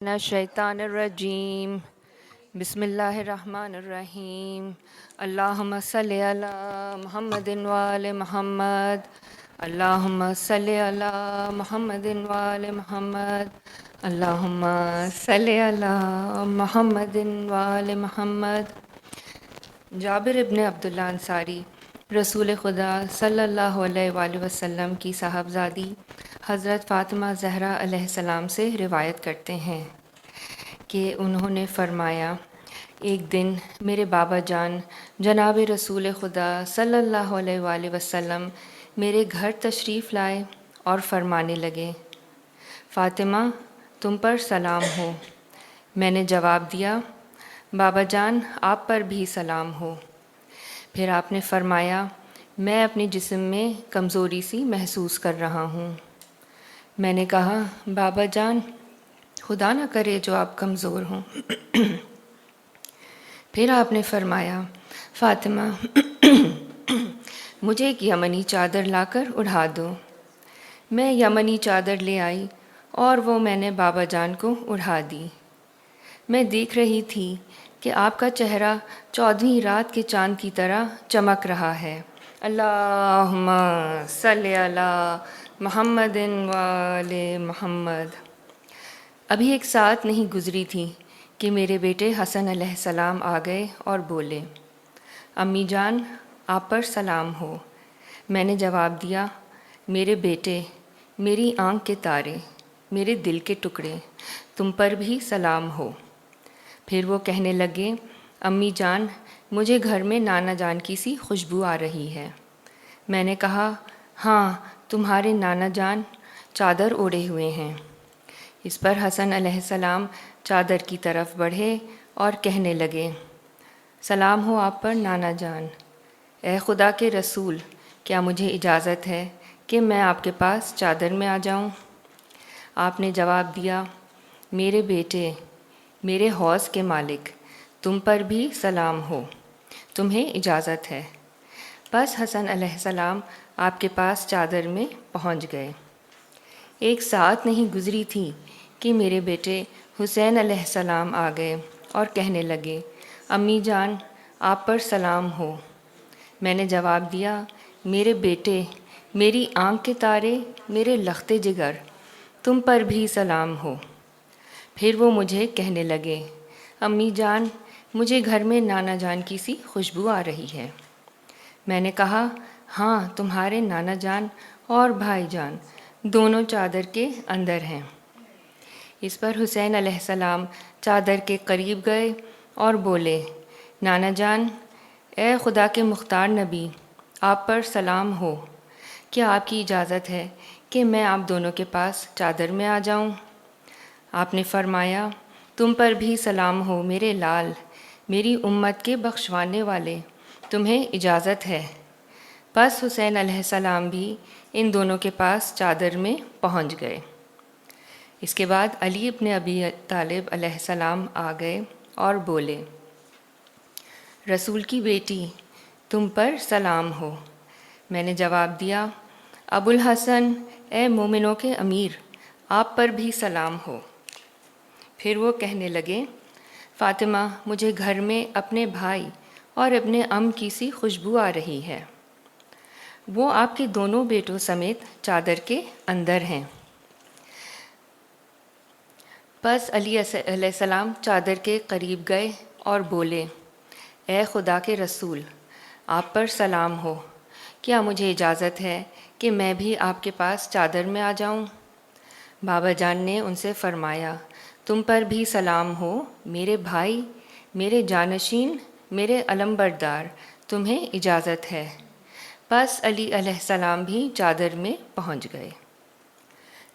الشیطان بسم اللہ الرحمن الرحیم اللہم صلی علی محمد وآل محمد اللہم صلی علی محمد وآل محمد اللہم صلی علی محمد وآل محمد۔ جابر ابن عبداللہ انصاری رسول خدا صلی اللہ علیہ وآلہ وسلم کی صاحبزادی حضرت فاطمہ زہرا علیہ السلام سے روایت کرتے ہیں کہ انہوں نے فرمایا، ایک دن میرے بابا جان جناب رسول خدا صلی اللہ علیہ وآلہ وسلم میرے گھر تشریف لائے اور فرمانے لگے، فاطمہ تم پر سلام ہو۔ میں نے جواب دیا، بابا جان آپ پر بھی سلام ہو۔ پھر آپ نے فرمایا، میں اپنے جسم میں کمزوری سی محسوس کر رہا ہوں۔ میں نے کہا، بابا جان خدا نہ کرے جو آپ کمزور ہوں۔ پھر آپ نے فرمایا، فاطمہ مجھے ایک یمنی چادر لا کر اڑھا دو۔ میں یمنی چادر لے آئی اور وہ میں نے بابا جان کو اڑھا دی۔ میں دیکھ رہی تھی کہ آپ کا چہرہ 14ویں رات کے چاند کی طرح چمک رہا ہے۔ اللہم صلی علی محمد وآل محمد۔ ابھی ایک ساعت نہیں گزری تھی کہ میرے بیٹے حسن علیہ السلام آ گئے اور بولے، امی جان آپ پر سلام ہو۔ میں نے جواب دیا، میرے بیٹے، میری آنکھ کے تارے، میرے دل کے ٹکڑے، تم پر بھی سلام ہو۔ پھر وہ کہنے لگے، امی جان مجھے گھر میں نانا جان کی سی خوشبو آ رہی ہے۔ میں نے کہا، ہاں تمہارے نانا جان چادر اوڑھے ہوئے ہیں۔ اس پر حسن علیہ السلام چادر کی طرف بڑھے اور کہنے لگے، سلام ہو آپ پر نانا جان۔ اے خدا کے رسول، کیا مجھے اجازت ہے کہ میں آپ کے پاس چادر میں آ جاؤں؟ آپ نے جواب دیا، میرے بیٹے، میرے حوض کے مالک، تم پر بھی سلام ہو، تمہیں اجازت ہے۔ بس حسن علیہ السلام آپ کے پاس چادر میں پہنچ گئے۔ ایک ساعت نہیں گزری تھی کہ میرے بیٹے حسین علیہ السلام آ گئے اور کہنے لگے، امی جان آپ پر سلام ہو۔ میں نے جواب دیا، میرے بیٹے، میری آنکھ کے تارے، میرے لخت جگر، تم پر بھی سلام ہو۔ پھر وہ مجھے کہنے لگے، امی جان مجھے گھر میں نانا جان کی سی خوشبو آ رہی ہے۔ میں نے کہا، ہاں تمہارے نانا جان اور بھائی جان دونوں چادر کے اندر ہیں۔ اس پر حسین علیہ السلام چادر کے قریب گئے اور بولے، نانا جان، اے خدا کے مختار نبی، آپ پر سلام ہو، کیا آپ کی اجازت ہے کہ میں آپ دونوں کے پاس چادر میں آ جاؤں؟ آپ نے فرمایا، تم پر بھی سلام ہو میرے لال، میری امت کے بخشوانے والے، تمہیں اجازت ہے۔ بس حسین علیہ السلام بھی ان دونوں کے پاس چادر میں پہنچ گئے۔ اس کے بعد علی ابن ابی طالب علیہ السلام آ گئے اور بولے، رسول کی بیٹی، تم پر سلام ہو۔ میں نے جواب دیا، ابو الحسن، اے مومنوں کے امیر، آپ پر بھی سلام ہو۔ پھر وہ کہنے لگے، فاطمہ مجھے گھر میں اپنے بھائی اور اپنے ام کی سی خوشبو آ رہی ہے۔ وہ آپ کے دونوں بیٹوں سمیت چادر کے اندر ہیں۔ بس علی علیہ السلام چادر کے قریب گئے اور بولے، اے خدا کے رسول، آپ پر سلام ہو، کیا مجھے اجازت ہے کہ میں بھی آپ کے پاس چادر میں آ جاؤں؟ بابا جان نے ان سے فرمایا، تم پر بھی سلام ہو میرے بھائی، میرے جانشین، میرے علمبردار، تمہیں اجازت ہے۔ بس علی علیہ السلام بھی چادر میں پہنچ گئے۔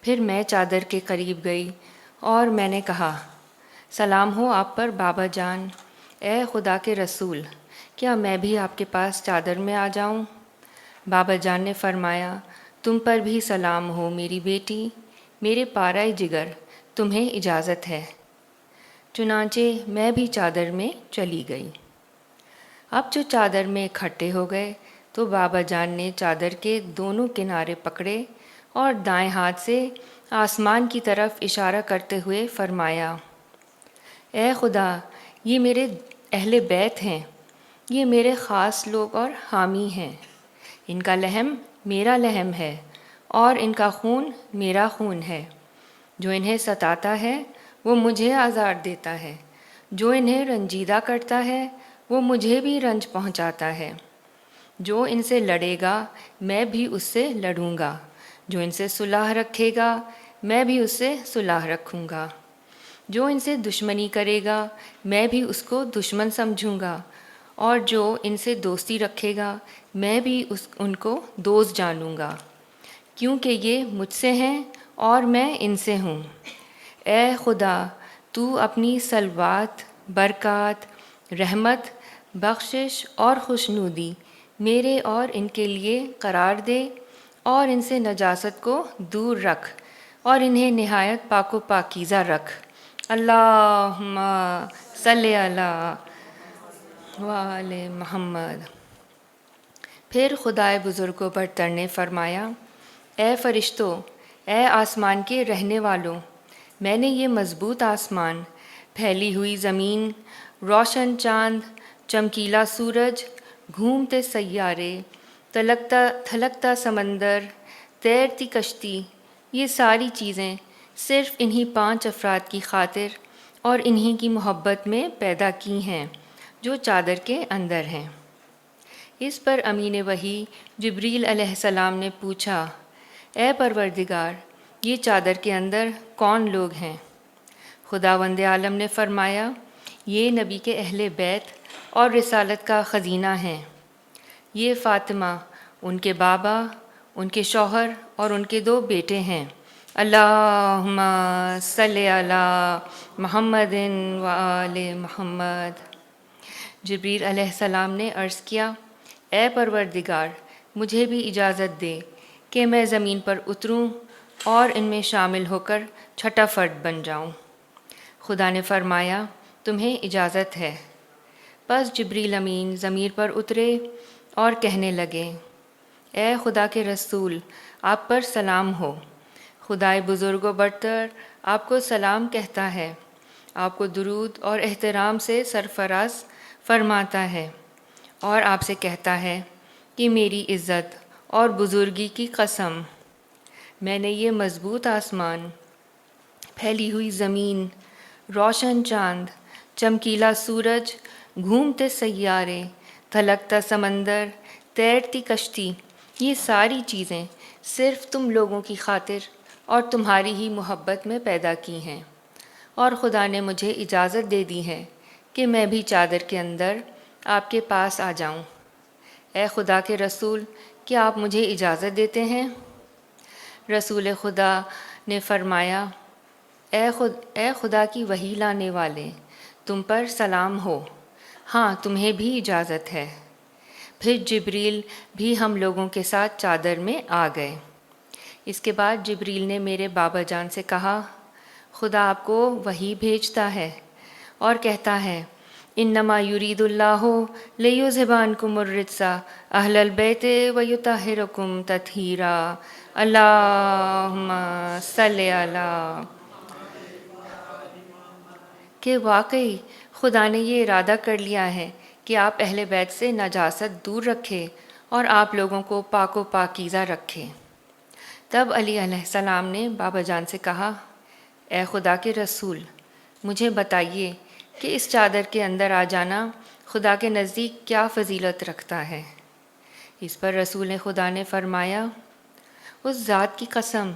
پھر میں چادر کے قریب گئی اور میں نے کہا، سلام ہو آپ پر بابا جان، اے خدا کے رسول، کیا میں بھی آپ کے پاس چادر میں آ جاؤں؟ بابا جان نے فرمایا، تم پر بھی سلام ہو میری بیٹی، میرے پارائے جگر، تمہیں اجازت ہے۔ چنانچہ میں بھی چادر میں چلی گئی۔ اب جو چادر میں اکٹھے ہو گئے تو بابا جان نے چادر کے دونوں کنارے پکڑے اور دائیں ہاتھ سے آسمان کی طرف اشارہ کرتے ہوئے فرمایا، اے خدا، یہ میرے اہل بیت ہیں، یہ میرے خاص لوگ اور حامی ہیں، ان کا لحم میرا لحم ہے اور ان کا خون میرا خون ہے۔ جو انہیں ستاتا ہے وہ مجھے آزار دیتا ہے، جو انہیں رنجیدہ کرتا ہے وہ مجھے بھی رنج پہنچاتا ہے۔ جو ان سے لڑے گا میں بھی اس سے لڑوں گا، جو ان سے صلح رکھے گا میں بھی اس سے صلح رکھوں گا، جو ان سے دشمنی کرے گا میں بھی اس کو دشمن سمجھوں گا، اور جو ان سے دوستی رکھے گا میں بھی ان کو دوست جانوں گا، کیونکہ یہ مجھ سے ہیں اور میں ان سے ہوں۔ اے خدا، تو اپنی صلوات، برکات، رحمت، بخشش اور خوشنودی میرے اور ان کے لیے قرار دے، اور ان سے نجاست کو دور رکھ اور انہیں نہایت پاک و پاکیزہ رکھ۔ اللہم صلی علی وآل محمد۔ پھر خدائے بزرگ و برتر نے فرمایا، اے فرشتوں، اے آسمان کے رہنے والوں، میں نے یہ مضبوط آسمان، پھیلی ہوئی زمین، روشن چاند، چمکیلا سورج، گھومتے سیارے، تھلکتا سمندر، تیرتی کشتی، یہ ساری چیزیں صرف انہی 5 افراد کی خاطر اور انہی کی محبت میں پیدا کی ہیں جو چادر کے اندر ہیں۔ اس پر امین وحی جبریل علیہ السلام نے پوچھا، اے پروردگار، یہ چادر کے اندر کون لوگ ہیں؟ خداوند عالم نے فرمایا، یہ نبی کے اہل بیت اور رسالت کا خزینہ ہیں۔ یہ فاطمہ، ان کے بابا، ان کے شوہر اور ان کے 2 بیٹے ہیں۔ اللہم صلی علی محمد وآل محمد۔ جبریل علیہ السلام نے عرض کیا، اے پروردگار، مجھے بھی اجازت دے کہ میں زمین پر اتروں اور ان میں شامل ہو کر چھٹا فرد بن جاؤں۔ خدا نے فرمایا، تمہیں اجازت ہے۔ پس جبریل امین زمین پر اترے اور کہنے لگے، اے خدا کے رسول، آپ پر سلام ہو۔ خدائے بزرگ و برتر آپ کو سلام کہتا ہے، آپ کو درود اور احترام سے سرفراز فرماتا ہے، اور آپ سے کہتا ہے کہ میری عزت اور بزرگی کی قسم، میں نے یہ مضبوط آسمان، پھیلی ہوئی زمین، روشن چاند، چمکیلا سورج، گھومتے سیارے، تھلکتا سمندر، تیرتی کشتی، یہ ساری چیزیں صرف تم لوگوں کی خاطر اور تمہاری ہی محبت میں پیدا کی ہیں، اور خدا نے مجھے اجازت دے دی ہے کہ میں بھی چادر کے اندر آپ کے پاس آ جاؤں۔ اے خدا کے رسول، کیا آپ مجھے اجازت دیتے ہیں؟ رسول خدا نے فرمایا، اے خدا کی وحی لانے والے، تم پر سلام ہو، ہاں تمہیں بھی اجازت ہے۔ پھر جبریل بھی ہم لوگوں کے ساتھ چادر میں آ گئے۔ اس کے بعد جبریل نے میرے بابا جان سے کہا، خدا آپ کو وحی بھیجتا ہے اور کہتا ہے، انما یرید اللہ لیذھب عنکم الرجس اہل البیت ویطہرکم تطہیرا۔ اللہم صلی علی، کہ واقعی خدا نے یہ ارادہ کر لیا ہے کہ آپ اہل بیت سے نجاست دور رکھے اور آپ لوگوں کو پاک و پاکیزہ رکھے۔ تب علی علیہ السلام نے بابا جان سے کہا، اے خدا کے رسول، مجھے بتائیے کہ اس چادر کے اندر آ جانا خدا کے نزدیک کیا فضیلت رکھتا ہے؟ اس پر رسول خدا نے فرمایا، اس ذات کی قسم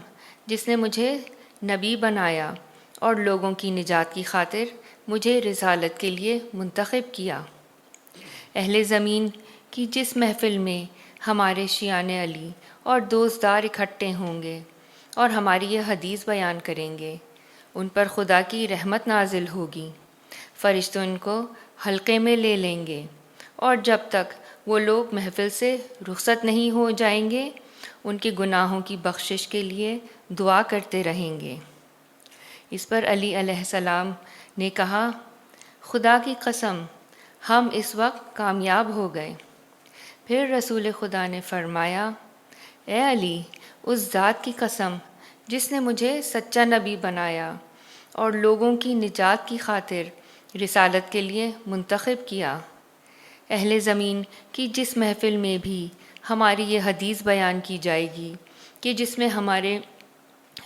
جس نے مجھے نبی بنایا اور لوگوں کی نجات کی خاطر مجھے رسالت کے لیے منتخب کیا۔ اہل زمین کی جس محفل میں ہمارے شیعان علی اور دوستدار اکٹھے ہوں گے اور ہماری یہ حدیث بیان کریں گے، ان پر خدا کی رحمت نازل ہوگی، فرشتوں ان کو حلقے میں لے لیں گے، اور جب تک وہ لوگ محفل سے رخصت نہیں ہو جائیں گے ان کے گناہوں کی بخشش کے لیے دعا کرتے رہیں گے۔ اس پر علی علیہ السلام نے کہا، خدا کی قسم، ہم اس وقت کامیاب ہو گئے۔ پھر رسول خدا نے فرمایا، اے علی، اس ذات کی قسم جس نے مجھے سچا نبی بنایا اور لوگوں کی نجات کی خاطر رسالت کے لیے منتخب کیا۔ اہل زمین کی جس محفل میں بھی ہماری یہ حدیث بیان کی جائے گی کہ جس میں ہمارے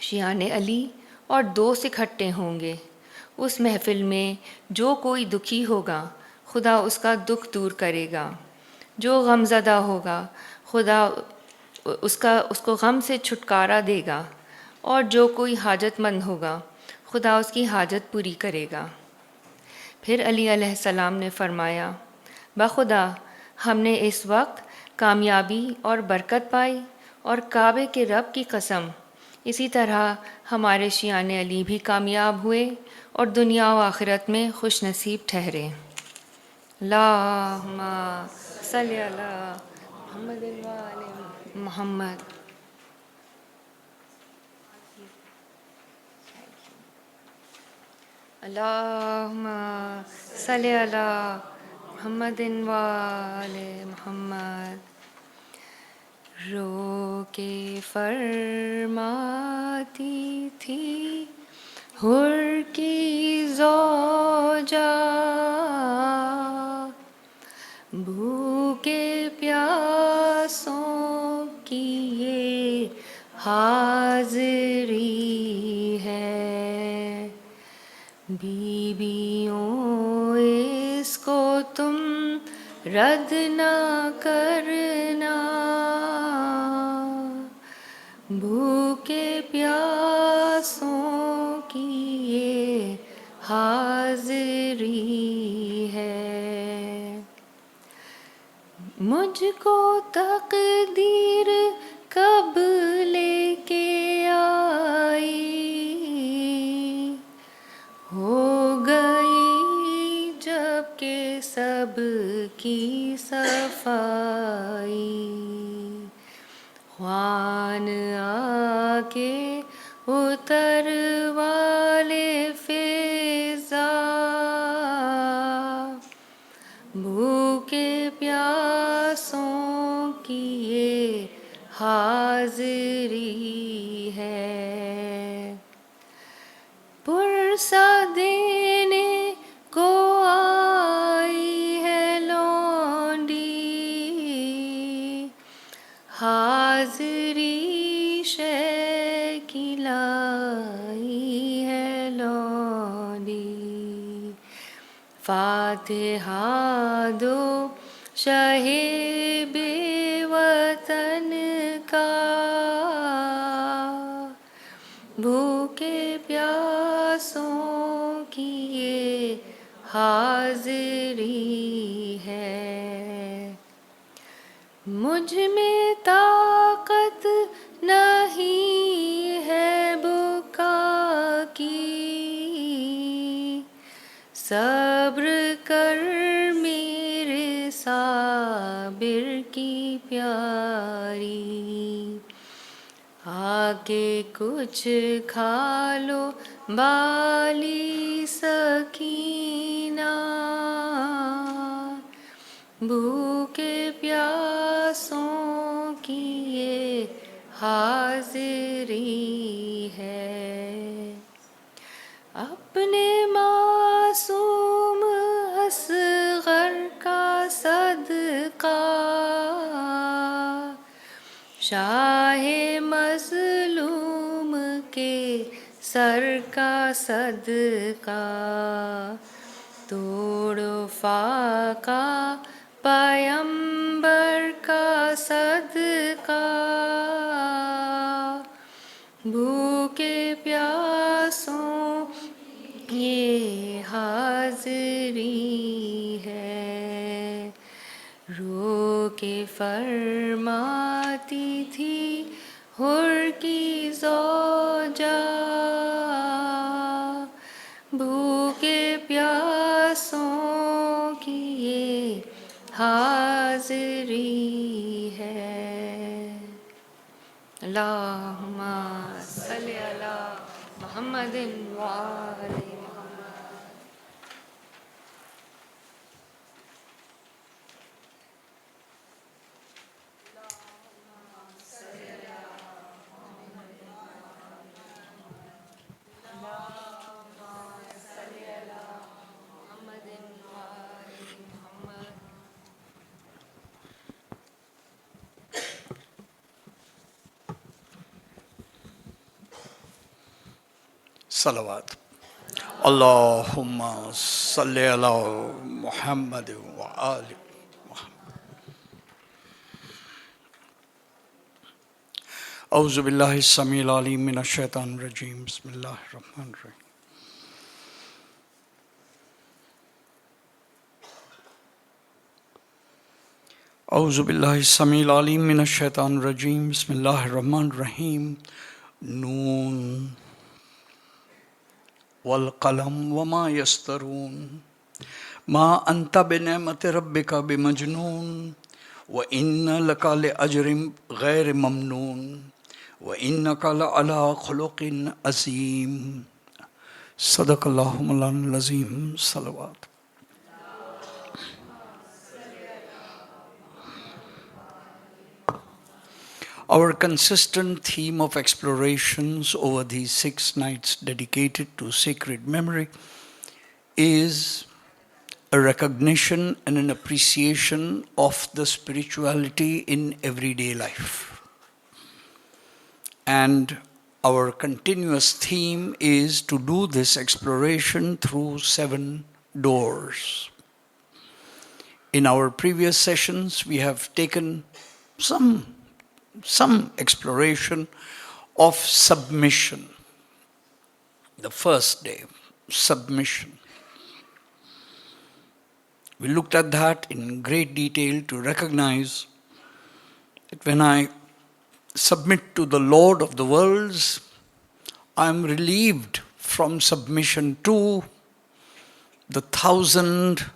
شیعان علی اور دوست اکٹھے ہوں گے، اس محفل میں جو کوئی دکھی ہوگا خدا اس کا دکھ دور کرے گا، جو غم زدہ ہوگا خدا اس کو غم سے چھٹکارا دے گا، اور جو کوئی حاجت مند ہوگا خدا اس کی حاجت پوری کرے گا۔ پھر علی علیہ السلام نے فرمایا، بخدا ہم نے اس وقت کامیابی اور برکت پائی، اور کعبے کے رب کی قسم اسی طرح ہمارے شیعان علی بھی کامیاب ہوئے اور دنیا و آخرت میں خوش نصیب ٹھہرے۔ اللہم صلی علی محمد و آل محمد۔ اللہم صلی علی محمد و آل محمد۔ رو کے فرماتی تھی حر کی زوجہ، بھوکے پیاسوں کی یہ حاضری ہے، بیویوں اس کو تم رد نہ کرنا، بھوکے پیاسوں کی یہ حاضری ہے۔ مجھ کو تقدیر کب لے کے آئی، ہو گئی جب کہ سب کی صفائی، خوان آ کے اتروا لے فضا، بھوکے پیاسوں کی یہ حاضری ہے، پرسہ دینے کو آئی ہے لونڈی، حاضری شے کی لائی ہے لونڈی، فاتحہ دو شہ بے وطن کا، بھوکے پیاسوں کی یہ حاضری ہے۔ مجھ میں طاقت نہیں ہے بکا کی، صبر کر میرے صابر کی پیاری، آ کے کچھ کھا لو بالی سکینہ، بھوکے پیاسوں کی یہ حاضری ہے۔ اپنے معصوم اصغر کا صدقہ، شاہ مظلوم کے سر کا صدقہ، توڑ فاقہ پیمبر کا صدقہ، بھوکے پیاسوں یہ حاضری ہے۔ رو کے فرماتی تھی حر کی زوجہ، بھوکے پیاسوں کی یہ حاضری ہے۔ اللہم صلی علی محمد و آل محمد۔ Salawat. Allahumma salli ala Muhammad wa ali Muhammad. Auzu billahi samil alim minash shaitan rajim. Bismillahir rahmanir rahim. Auzu billahi samil alim minash shaitan rajim. Bismillahir rahmanir rahim. Noon wal qalam wa ma yastarun. Ma anta bi ni'mati rabbika bi majnun. Wa inna laka li ajrin ghayri mamnun. Wa innaka la ala khuluqin azim. Sadaqallahu mawlana azim. Salawat. Our consistent theme of explorations over these 6 nights dedicated to sacred memory is a recognition and an appreciation of the spirituality in everyday life. And our continuous theme is to do this exploration through 7 doors. In our previous sessions, we have taken some exploration of submission. The first day, submission. We looked at that in great detail to recognize that when I submit to the Lord of the worlds, I am relieved from submission to the 1,000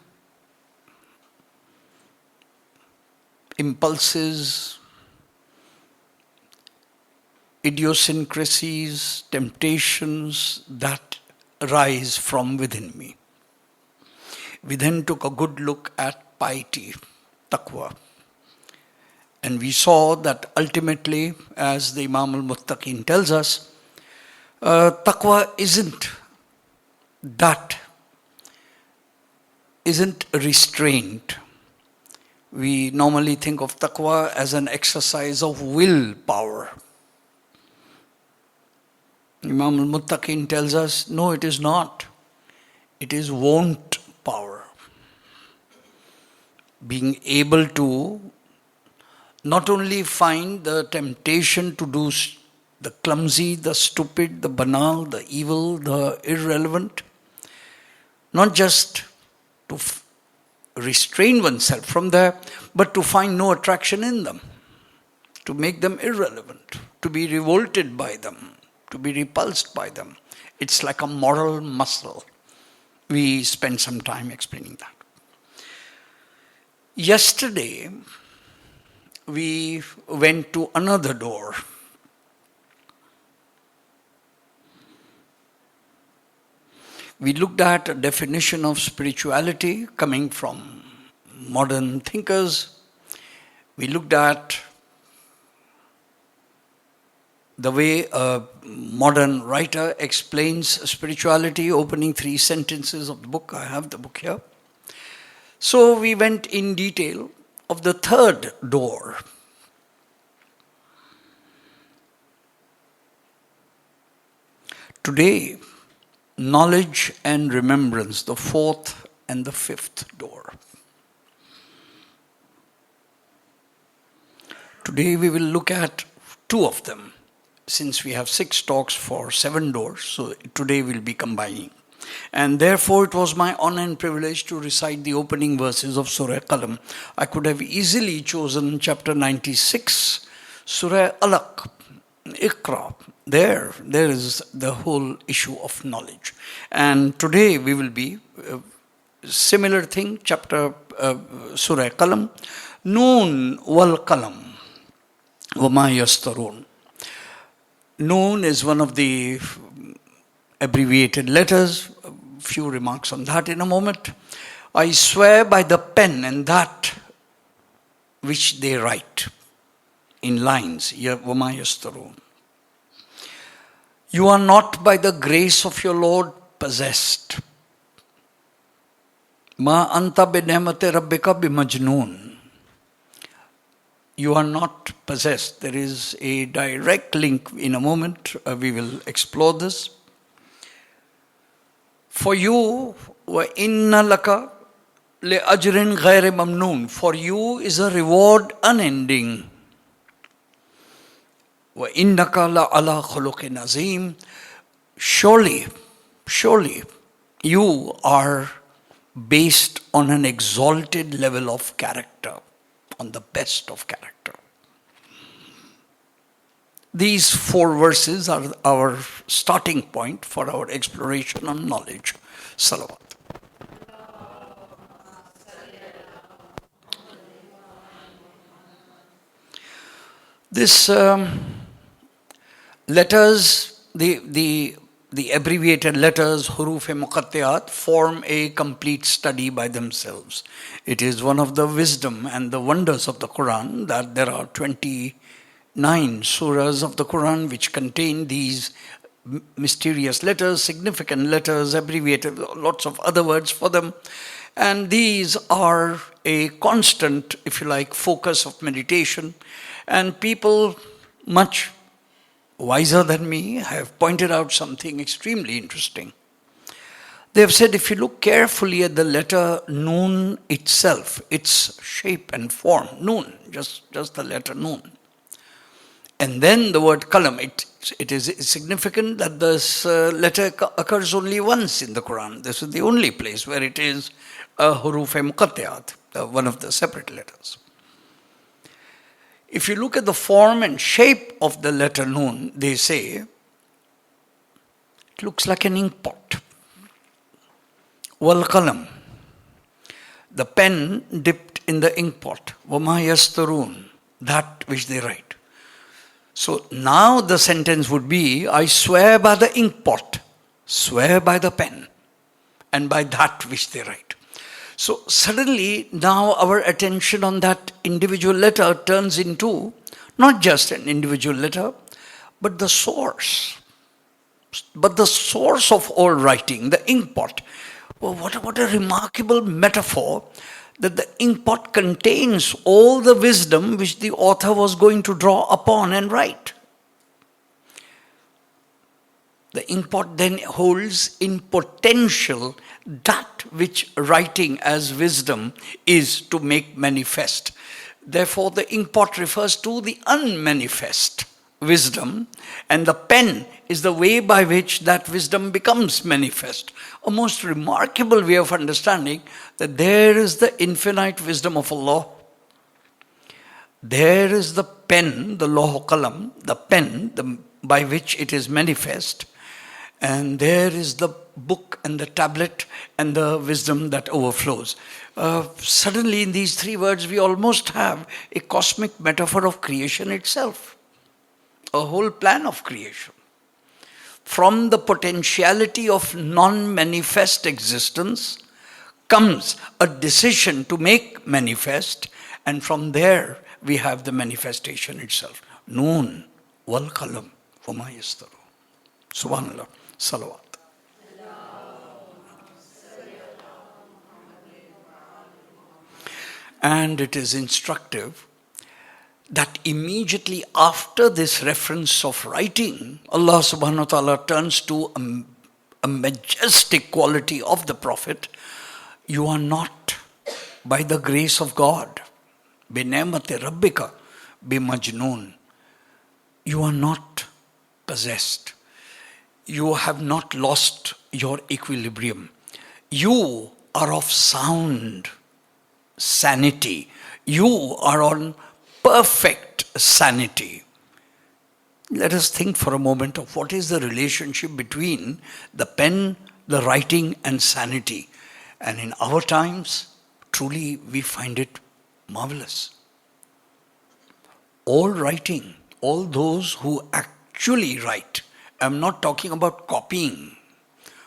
impulses, idiosyncrasies, temptations that arise from within me. We then took a good look at piety, Taqwa. And we saw that ultimately, as the Imam al-Muttaqin tells us, Taqwa isn't restraint. We normally think of Taqwa as an exercise of willpower. Imam al-Muttaqin tells us, no, it is not. It is won't power. Being able to not only find the temptation to do the clumsy, the stupid, the banal, the evil, the irrelevant, not just to restrain oneself from there, but to find no attraction in them, to make them irrelevant, to be revolted by them, to be repulsed by them. It's like a moral muscle. We spent some time explaining that. Yesterday, we went to another door. We looked at a definition of spirituality coming from modern thinkers. We looked at the way a modern writer explains spirituality, opening 3 sentences of the book. I have the book here. So we went in detail of the third door. Today, knowledge and remembrance, the 4th and the 5th door. Today we will look at 2 of them. Since we have 6 talks for 7 doors, so today we'll be combining. And therefore it was my honor and privilege to recite the opening verses of Surah Qalam. I could have easily chosen chapter 96, Surah Alaq, Iqra. There is the whole issue of knowledge. And today we will be, similar thing, chapter, Surah Qalam, Noon wal Qalam, wa ma yastarun. Noon is one of the abbreviated letters. A few remarks on that in a moment. I swear by the pen and that which they write in lines. وَمَا يَسْتَرُونَ. You are not by the grace of your Lord possessed. مَا أَنْتَ بِنِعْمَةِ رَبِّكَ بِمَجْنُونَ. You are not possessed. There is a direct link in a moment. We will explore this. For you, وَإِنَّ لَكَ لِأَجْرٍ غَيْرِ مَمْنُونٍ. For you is a reward unending. وَإِنَّكَ لَعَلَى خُلُقٍ عَظِيمٍ. Surely, you are based on an exalted level of character, on the best of character. These 4 verses are our starting point for our exploration on knowledge. Salawat. This letters, the abbreviated letters, huruf-e-muqattiyat, form a complete study by themselves. It is one of the wisdom and the wonders of the Quran that there are 29 surahs of the Quran which contain these mysterious letters, significant letters, abbreviated, lots of other words for them. And these are a constant, if you like, focus of meditation. And people much wiser than me have pointed out something extremely interesting. They have said if you look carefully at the letter Noon itself, its shape and form, Noon, just the letter Noon. And then the word Qalam, it is significant that this letter occurs only once in the Quran. This is the only place where it is a huruf-e-muqattiyat, one of the separate letters. If you look at the form and shape of the letter Noon, they say it looks like an ink pot. Wal qalam, the pen dipped in the ink pot. Wama yastarun, that which they write. So now the sentence would be, I swear by the ink pot, swear by the pen, and by that which they write. So suddenly now our attention on that individual letter turns into not just an individual letter, but the source. But the source of all writing, the ink pot. Well, what a remarkable metaphor that the ink pot contains all the wisdom which the author was going to draw upon and write. The ink pot then holds in potential that which writing as wisdom is to make manifest. Therefore, the ink pot refers to the unmanifest wisdom, and the pen is the way by which that wisdom becomes manifest. A most remarkable way of understanding that there is the infinite wisdom of Allah. There is the pen, the Lawh Qalam, the pen by which it is manifest. And there is the book and the tablet and the wisdom that overflows. Suddenly in these 3 words we almost have a cosmic metaphor of creation itself. A whole plan of creation. From the potentiality of non-manifest existence comes a decision to make manifest, and from there we have the manifestation itself. Noon wal qalam wama yastaru. Subhanallah. Salawat. And it is instructive that immediately after this reference of writing, Allah subhanahu wa ta'ala turns to a majestic quality of the Prophet. You are not, by the grace of God, بِنِعْمَةِ رَبِّكَ بِمَجْنُونَ. You are not possessed. You have not lost your equilibrium. You are of sound sanity. You are on perfect sanity. Let us think for a moment of what is the relationship between the pen, the writing, and sanity. And in our times, truly we find it marvelous. All writing, all those who actually write, I'm not talking about copying.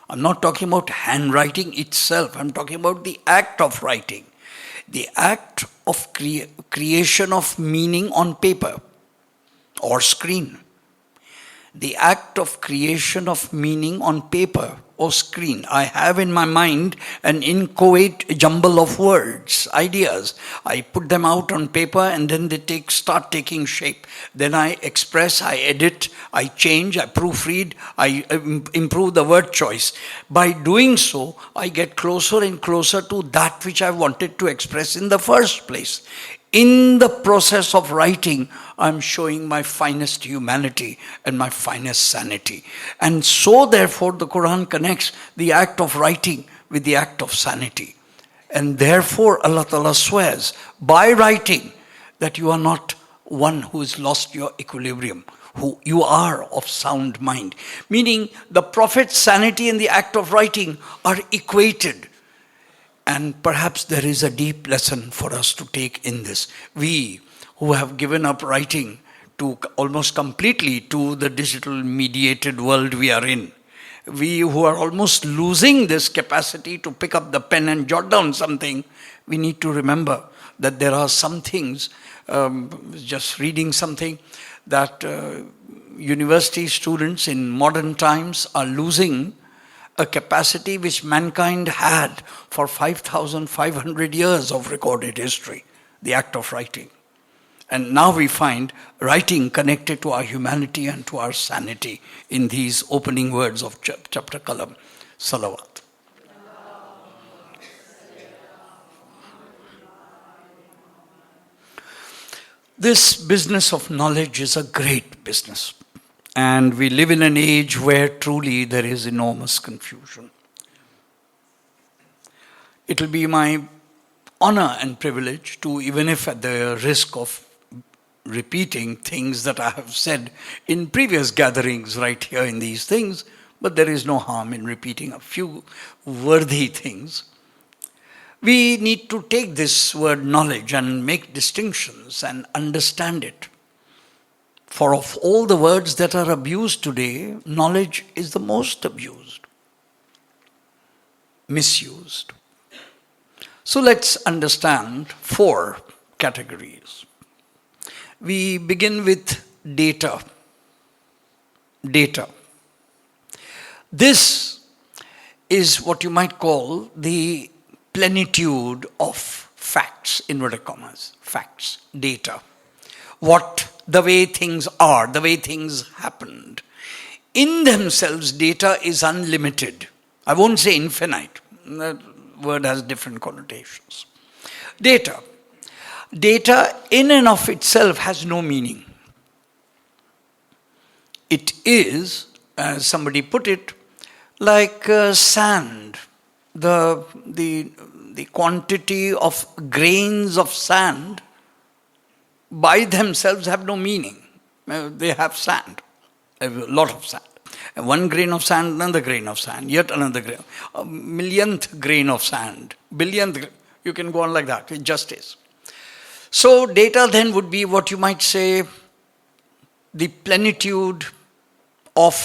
I'm not talking about handwriting itself. I'm talking about the act of writing. The act of creation of meaning on paper or screen. the act of creation of meaning on paper or screen. I have in my mind an inchoate jumble of words, ideas. I put them out on paper and then they start taking shape. Then I express, I edit, I change, I proofread, I improve the word choice. By doing so, I get closer and closer to that which I wanted to express in the first place. In the process of writing, I'm showing my finest humanity and my finest sanity. And so, therefore, the Quran connects the act of writing with the act of sanity. And therefore, Allah Ta'ala swears by writing that you are not one who has lost your equilibrium, who you are of sound mind. Meaning, the Prophet's sanity and the act of writing are equated. And perhaps there is a deep lesson for us to take in this. We who have given up writing to almost completely to the digital mediated world we are in, we who are almost losing this capacity to pick up the pen and jot down something, we need to remember that there are some things, just reading something, that university students in modern times are losing a capacity which mankind had for 5,500 years of recorded history, the act of writing. And now we find writing connected to our humanity and to our sanity in these opening words of chapter Qalam. Salawat. This business of knowledge is a great business. And we live in an age where truly there is enormous confusion. It will be my honor and privilege to, even if at the risk of repeating things that I have said in previous gatherings right here in these things, but there is no harm in repeating a few worthy things. We need to take this word knowledge and make distinctions and understand it. For of all the words that are abused today, knowledge is the most abused, misused. So let's understand 4 categories. We begin with data. Data. This is what you might call the plenitude of facts, inverted commas, facts, data. The way things are, the way things happened. In themselves, data is unlimited. I won't say infinite. That word has different connotations. Data. Data in and of itself has no meaning. It is, as somebody put it, like sand. The quantity of grains of sand by themselves have no meaning. They have sand, a lot of sand. And one grain of sand, another grain of sand, yet another grain, a millionth grain of sand, billionth, you can go on like that, it just is. So data then would be what you might say the plenitude of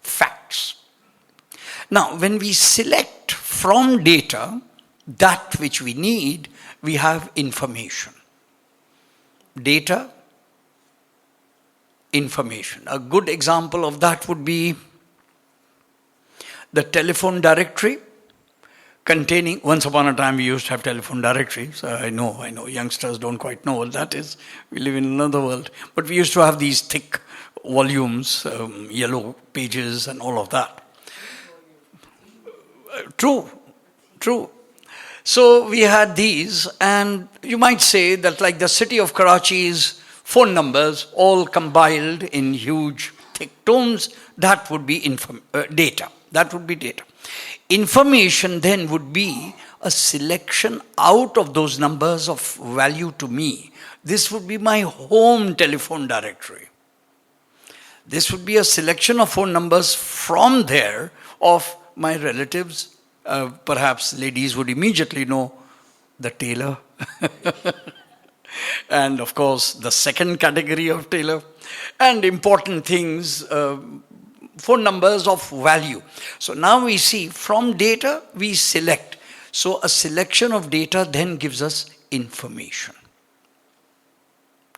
facts. Now, when we select from data that which we need, we have information. Data, information. A good example of that would be the telephone directory containing, once upon a time we used to have telephone directories. I know, youngsters don't quite know what that is. We live in another world. But we used to have these thick volumes, yellow pages and all of that. True. So we had these, and you might say that like the city of Karachi's phone numbers all compiled in huge thick tomes, that would be data. That would be data. Information then would be a selection out of those numbers of value to me. This would be my home telephone directory. This would be a selection of phone numbers from there of my relatives. Perhaps ladies would immediately know the tailor. And of course, the second category of tailor. And important things, phone numbers of value. So now we see from data, we select. So a selection of data then gives us information.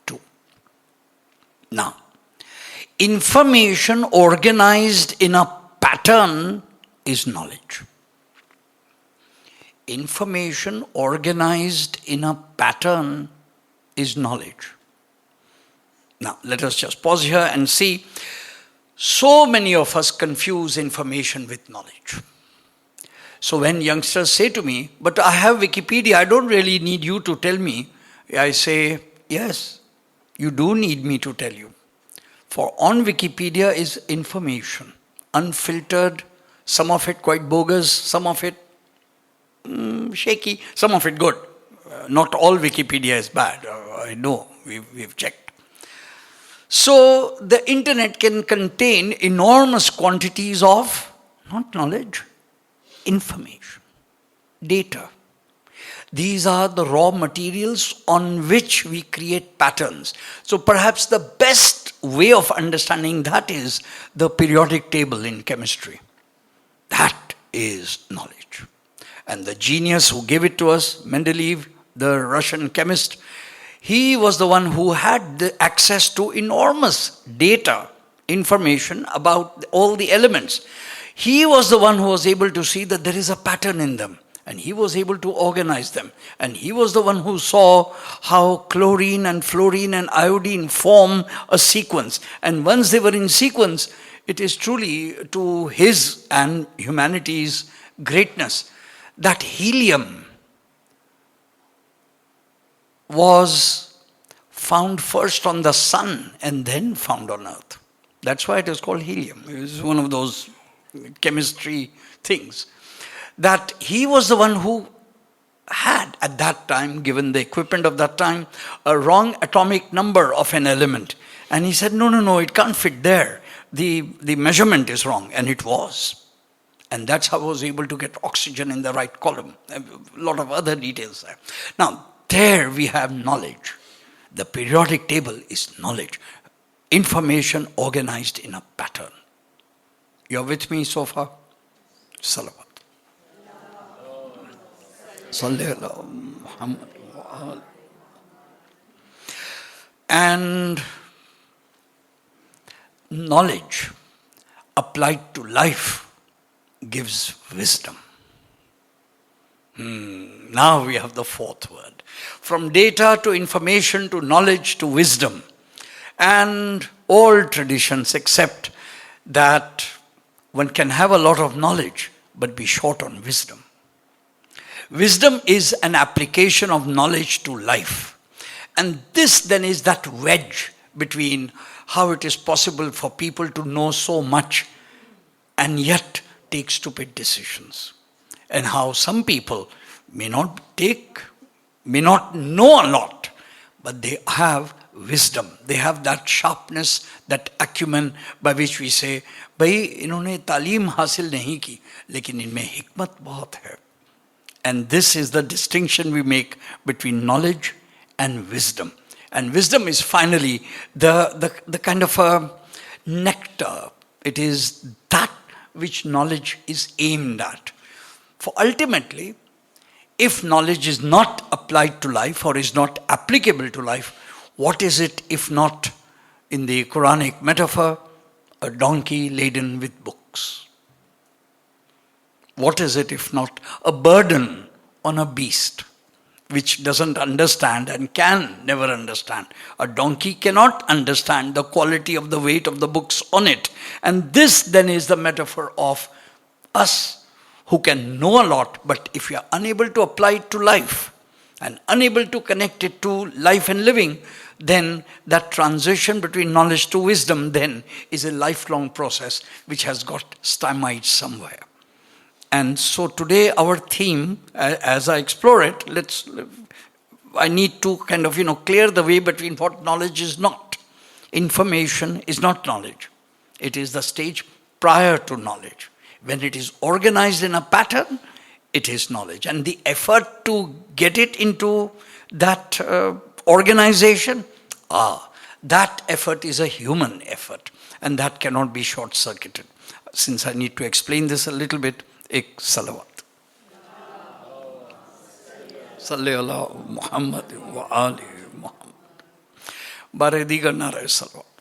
2. Now, Information organized in a pattern is knowledge. Information organized in a pattern is knowledge. Now, let us just pause here and see. So many of us confuse information with knowledge. So when youngsters say to me, but I have Wikipedia, I don't really need you to tell me. I say, yes, you do need me to tell you. For on Wikipedia is information, unfiltered, some of it quite bogus, some of it shaky, some of it good. Not all Wikipedia is bad, I know, we've checked. So the internet can contain enormous quantities of, not knowledge, information, data. These are the raw materials on which we create patterns. So perhaps the best way of understanding that is the periodic table in chemistry. That is knowledge. And the genius who gave it to us, Mendeleev, the Russian chemist, he was the one who had the access to enormous data, information about all the elements. He was the one who was able to see that there is a pattern in them. And he was able to organize them. And he was the one who saw how chlorine and fluorine and iodine form a sequence. And once they were in sequence, it is truly to his and humanity's greatness that helium was found first on the sun and then found on earth. That's why it is called helium. It is one of those chemistry things. That he was the one who had at that time, given the equipment of that time, a wrong atomic number of an element. And he said, no, it can't fit there. The measurement is wrong. And it was. And that's how I was able to get oxygen in the right column. A lot of other details there. Now, there we have knowledge. The periodic table is knowledge. Information organized in a pattern. You're with me so far? Salawat. And knowledge applied to life gives wisdom. Now we have the fourth word. From data to information to knowledge to wisdom. And all traditions accept that one can have a lot of knowledge but be short on wisdom. Wisdom is an application of knowledge to life. And this then is that wedge between how it is possible for people to know so much and yet take stupid decisions. And how some people may not know a lot, but they have wisdom. They have that sharpness, that acumen by which we say, भाई इन्होंने तालीम हासिल नहीं की, लेकिन इनमें हिकमत बहुत है. And this is the distinction we make between knowledge and wisdom. And wisdom is finally the kind of a nectar. It is that which knowledge is aimed at. For ultimately, if knowledge is not applied to life or is not applicable to life, what is it if not, in the Quranic metaphor, a donkey laden with books? What is it if not a burden on a beast which doesn't understand and can never understand? A donkey cannot understand the quality of the weight of the books on it. And this then is the metaphor of us who can know a lot, but if we are unable to apply it to life and unable to connect it to life and living, then that transition between knowledge to wisdom then is a lifelong process which has got stymied somewhere. And so today our theme, as I explore it, I need to kind of, clear the way between what knowledge is not. Information is not knowledge. It is the stage prior to knowledge. When it is organized in a pattern, it is knowledge. And the effort to get it into that organization, that effort is a human effort. And that cannot be short-circuited. Since I need to explain this a little bit, एक सलवात सल्ले अला मुहम्मद व आले मुहम्मद बारे दीगर नारे सलवात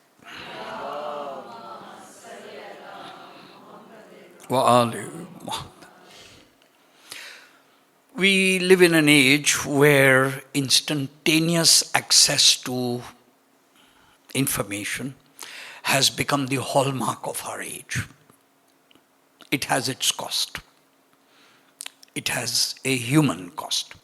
وآل محمد. We live in an age where instantaneous access to information has become the hallmark of our age. It has its cost. It has a human cost.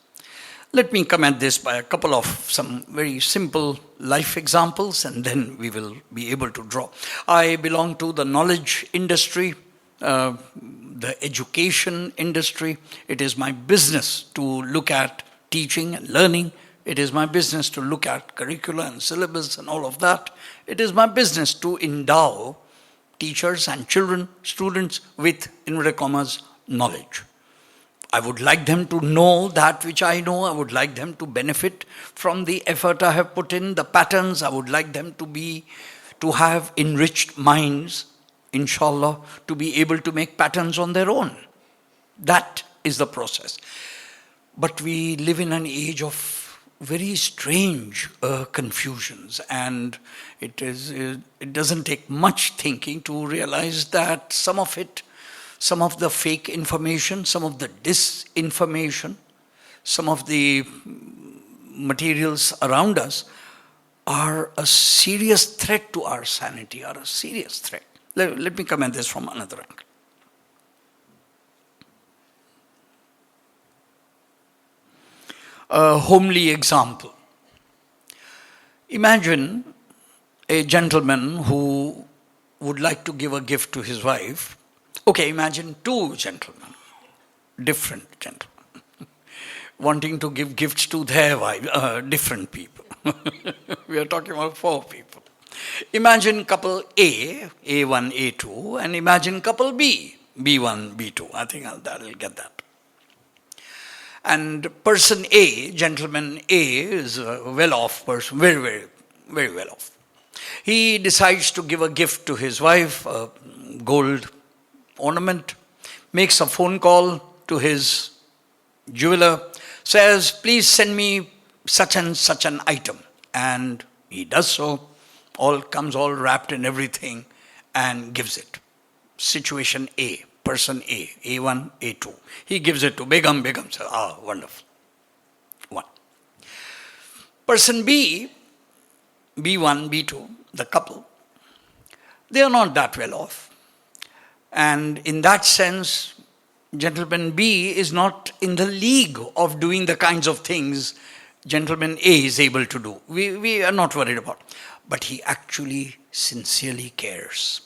Let me come at this by a couple of some very simple life examples, and then we will be able to draw. I belong to the knowledge industry, the education industry. It is my business to look at teaching and learning. It is my business to look at curricula and syllabus and all of that. It is my business to endow teachers and children, students with, inverted commas, knowledge. I would like them to know that which I know. I would like them to benefit from the effort I have put in, the patterns. I would like them to have enriched minds, inshallah, to be able to make patterns on their own. That is the process. But we live in an age of very strange confusions, and it doesn't take much thinking to realize that some of the fake information, some of the disinformation, some of the materials around us are a serious threat to our sanity, are a serious threat. Let me come at this from another angle. A homely example. Imagine a gentleman who would like to give a gift to his wife. Okay, imagine two gentlemen, different gentlemen, wanting to give gifts to their wife, different people. We are talking about four people. Imagine couple A, A1, A2, and imagine couple B, B1, B2. I think that'll get that. And person A, gentleman A, is a well-off person, very, very, very well-off. He decides to give a gift to his wife, a gold ornament, makes a phone call to his jeweler, says, please send me such and such an item. And he does so, comes all wrapped in everything, and gives it. Situation A. Person A, A1, A2. He gives it to Begum. Begum says, wonderful. One. Person B, B1, B2, the couple, they are not that well off. And in that sense, gentleman B is not in the league of doing the kinds of things gentleman A is able to do. We are not worried about. But he actually sincerely cares.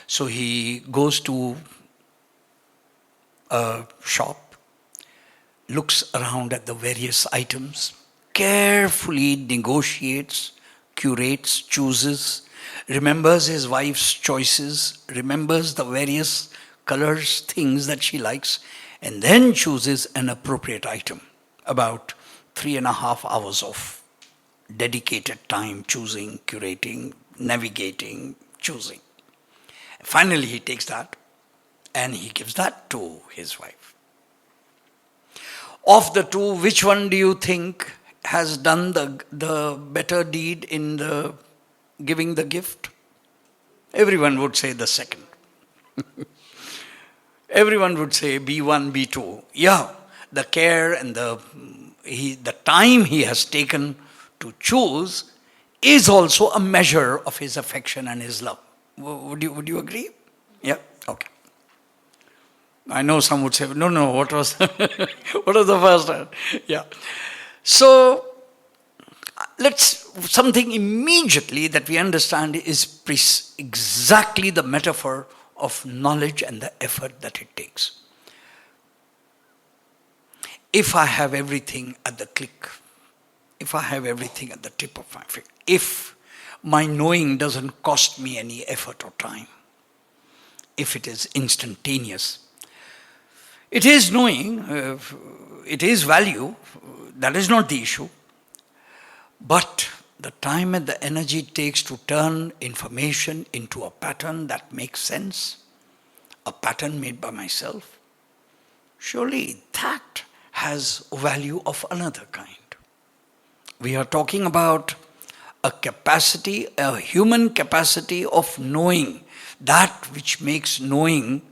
So he goes to a shop, looks around at the various items, carefully negotiates, curates, chooses, remembers his wife's choices, remembers the various colors, things that she likes, and then chooses an appropriate item. About 3.5 hours of dedicated time choosing, curating, navigating, choosing. Finally, he takes that and he gives that to his wife. Of the two, which one do you think has done the better deed in the giving the gift? Everyone would say the second. Everyone would say B1, B2. Yeah, the care and the time he has taken to choose is also a measure of his affection and his love. Would you agree? Yeah? Okay. I know some would say, no, what was what was the first one? Yeah. So, something immediately that we understand is exactly the metaphor of knowledge and the effort that it takes. If I have everything at the click, if I have everything at the tip of my finger, if my knowing doesn't cost me any effort or time, if it is instantaneous, it is knowing, it is value, that is not the issue. But the time and the energy it takes to turn information into a pattern that makes sense, a pattern made by myself, surely that has a value of another kind. We are talking about a capacity, a human capacity of knowing, that which makes knowing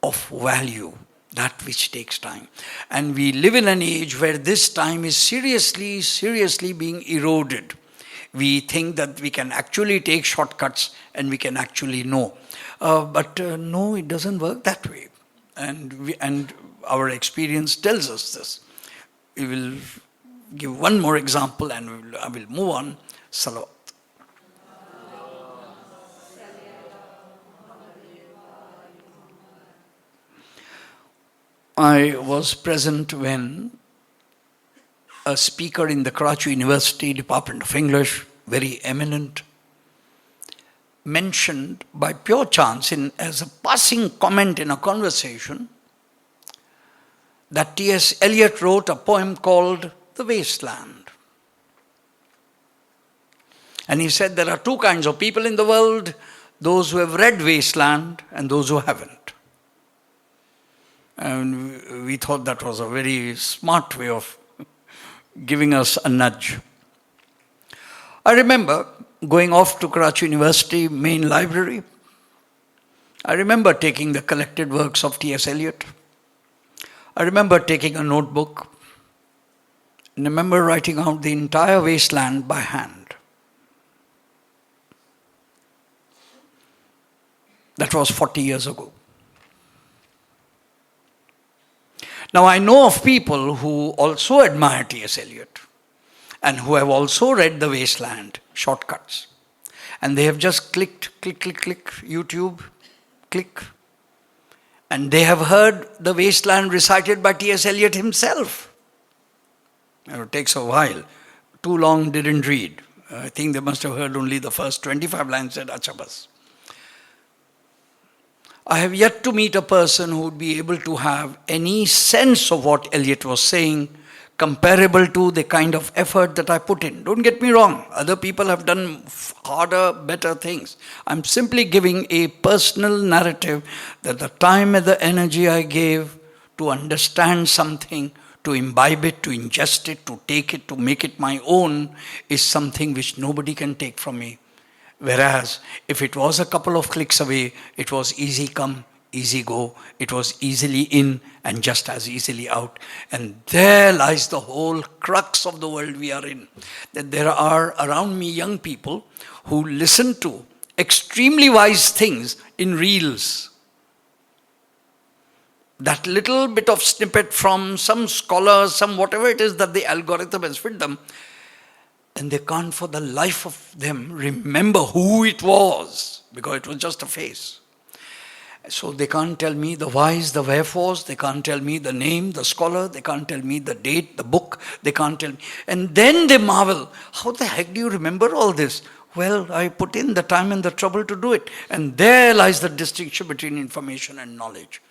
of value, that which takes time. And we live in an age where this time is seriously being eroded. We think that we can actually take shortcuts and we can actually know. But no, it doesn't work that way. And our experience tells us this. We will give one more example and I will move on. Salawat. I was present when a speaker in the Karachi University Department of English, very eminent, mentioned by pure chance as a passing comment in a conversation that T.S. Eliot wrote a poem called The Wasteland. And he said there are two kinds of people in the world, those who have read Wasteland and those who haven't. And we thought that was a very smart way of giving us a nudge. I remember going off to Karachi University main library. I remember taking the collected works of T.S. Eliot. I remember taking a notebook. And I remember writing out the entire Wasteland by hand. That was 40 years ago. Now I know of people who also admire T.S. Eliot and who have also read The Wasteland, shortcuts. And they have just click, YouTube, click. And they have heard The Wasteland recited by T.S. Eliot himself. It takes a while. Too long, didn't read. I think they must have heard only the first 25 lines, said, "Acha bas." I have yet to meet a person who would be able to have any sense of what Eliot was saying comparable to the kind of effort that I put in. Don't get me wrong. Other people have done harder, better things. I'm simply giving a personal narrative that the time and the energy I gave to understand something, to imbibe it, to ingest it, to take it, to make it my own is something which nobody can take from me. Whereas, if it was a couple of clicks away, it was easy come, easy go. It was easily in and just as easily out. And there lies the whole crux of the world we are in. That there are around me young people who listen to extremely wise things in reels. That little bit of snippet from some scholar, some whatever it is that the algorithm has fed them, and they can't for the life of them remember who it was, because it was just a face. So they can't tell me the whys, the wherefores, they can't tell me the name, the scholar, they can't tell me the date, the book, they can't tell me. And then they marvel, how the heck do you remember all this? Well, I put in the time and the trouble to do it. And there lies the distinction between information and knowledge.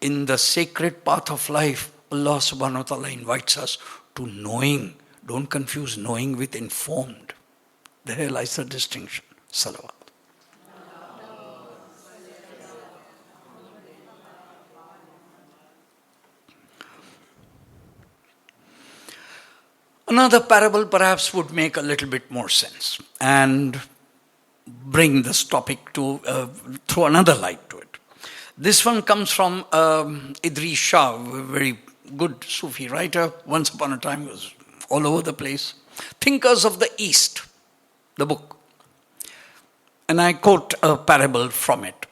In the sacred path of life, Allah subhanahu wa ta'ala invites us to knowing. Don't confuse knowing with informed. There lies the distinction. Salawat. Another parable perhaps would make a little bit more sense and bring this topic to throw another light to it. This one comes from Idris Shah, a very good Sufi writer. Once upon a time he was all over the place. Thinkers of the East, the book. And I quote a parable from it.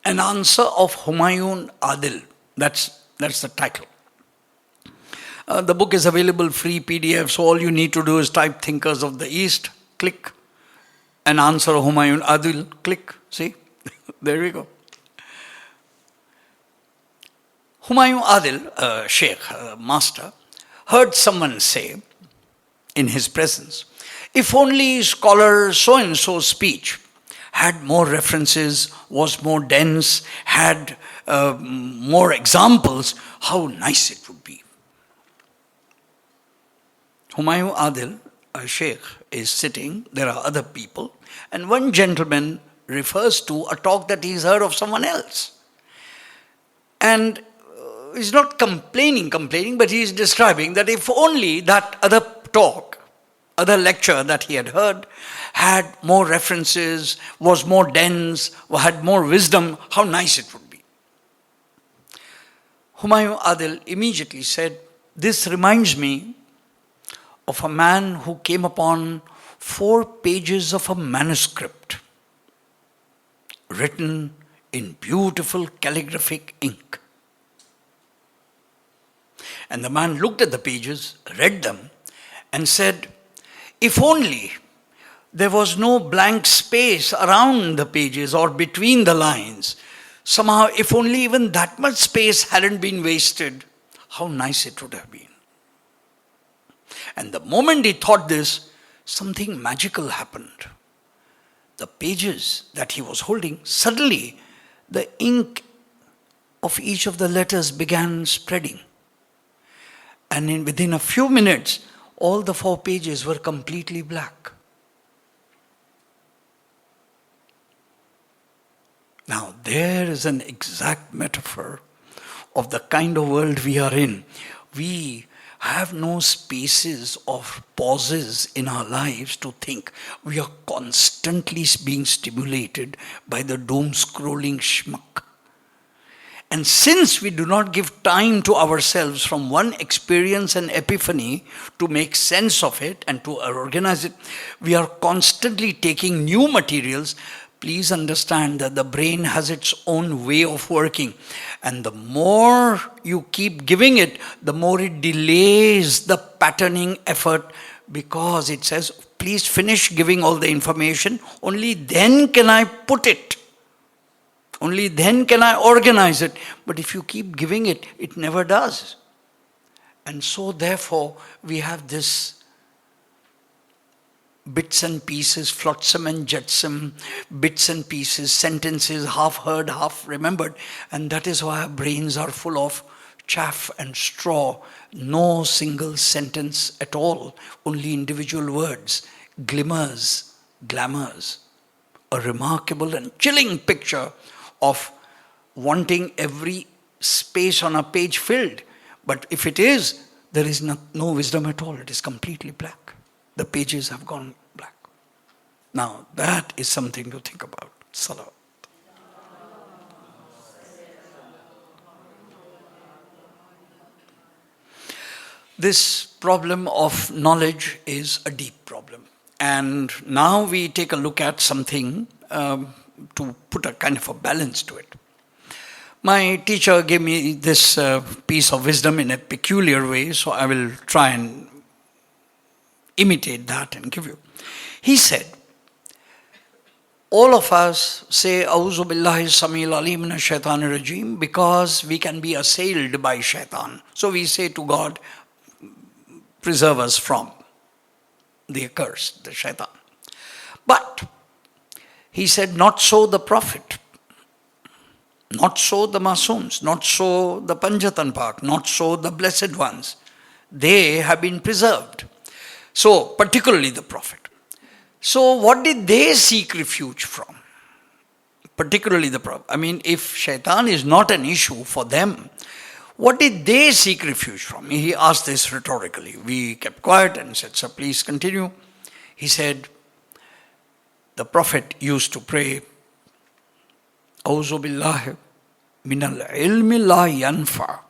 An answer of Humayun Adil. That's the title. The book is available free PDF, so all you need to do is type Thinkers of the East, click. An answer of Humayun Adil, click. See? There we go. Humayun Adil, Sheikh, master, heard someone say in his presence, if only scholar so-and-so's speech had more references, was more dense, had more examples, how nice it would be. Humayun Adil, a sheikh, is sitting, there are other people, and one gentleman refers to a talk that he's heard of someone else. And he's not complaining, but he's describing that if only that other talk other lecture that he had heard had more references, was more dense, had more wisdom, how nice it would be. Humayun Adil immediately said, this reminds me of a man who came upon 4 pages of a manuscript written in beautiful calligraphic ink. And the man looked at the pages, read them, and said, if only there was no blank space around the pages or between the lines, somehow, if only even that much space hadn't been wasted, how nice it would have been. And the moment he thought this, something magical happened. The pages that he was holding, suddenly the ink of each of the letters began spreading. And within a few minutes, all the 4 pages were completely black. Now, there is an exact metaphor of the kind of world we are in. We have no spaces or pauses in our lives to think. We are constantly being stimulated by the doom-scrolling schmuck. And since we do not give time to ourselves from one experience and epiphany to make sense of it and to organize it, we are constantly taking new materials. Please understand that the brain has its own way of working. And the more you keep giving it, the more it delays the patterning effort, because it says, please finish giving all the information, only then can I put it. Only then can I organize it. But if you keep giving it, it never does. And so therefore, we have this bits and pieces, flotsam and jetsam, bits and pieces, sentences, half heard, half remembered. And that is why our brains are full of chaff and straw. No single sentence at all, only individual words, glimmers, glamours. A remarkable and chilling picture of wanting every space on a page filled. But if it is, there is no wisdom at all. It is completely black. The pages have gone black. Now, that is something to think about. Salawat. This problem of knowledge is a deep problem. And now we take a look at something to put a kind of a balance to it. My teacher gave me this piece of wisdom in a peculiar way, so I will try and imitate that and give you. He said, all of us say, A'udhu billahi samil alim minash shaitanir rajim, because we can be assailed by shaitan. So we say to God, preserve us from the accursed, the shaitan. But he said, not so the Prophet, not so the Masums, not so the Panjatan Pak, not so the blessed ones. They have been preserved. So, particularly the Prophet. So, what did they seek refuge from? Particularly the Prophet. I mean, if shaitan is not an issue for them, what did they seek refuge from? He asked this rhetorically. We kept quiet and said, sir, please continue. He said, the Prophet used to pray, Auzu billahi minal ilmi la yanfa.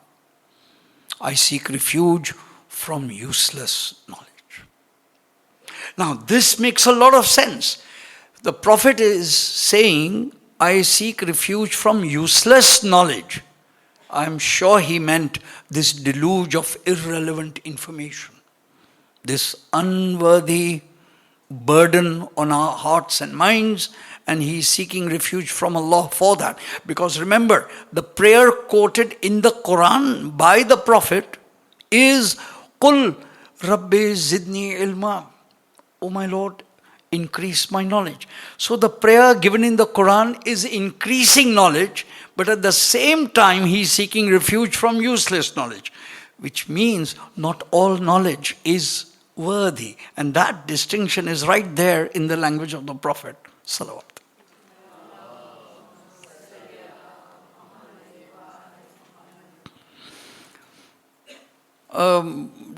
I seek refuge from useless knowledge. Now, this makes a lot of sense. The Prophet is saying, I seek refuge from useless knowledge. I'm sure he meant this deluge of irrelevant information, this unworthy burden on our hearts and minds, and he's seeking refuge from Allah for that. Because remember, the prayer quoted in the Quran by the Prophet is, Qul Rabbi zidni ilma. Oh my Lord, increase my knowledge. So the prayer given in the Quran is increasing knowledge, but at the same time he's seeking refuge from useless knowledge, which means not all knowledge is worthy. And that distinction is right there in the language of the Prophet. Salawat.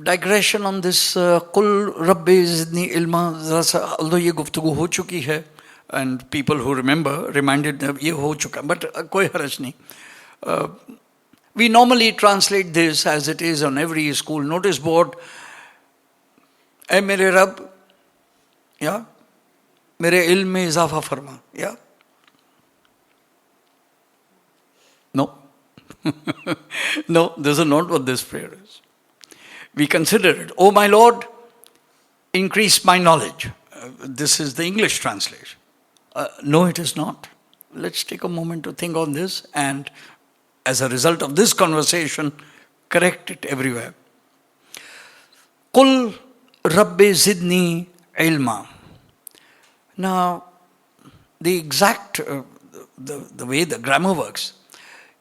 digression on this Qul Rabbi Zidni Ilma, although ye guftgu ho chuki hai, and people who remember reminded them ye ho chuka, but koi haraj nahi. We normally translate this as it is on every school notice board. "Ay mere Rabb, yeah, mere ilm mein izafa farma." Yeah. No. No, this is not what this prayer is. We consider it, "Oh my Lord, increase my knowledge." This is the English translation. No, it is not. Let's take a moment to think on this, and as a result of this conversation, correct it everywhere. Qul Rabbi Zidni Ilma. Now, the exact, the way the grammar works,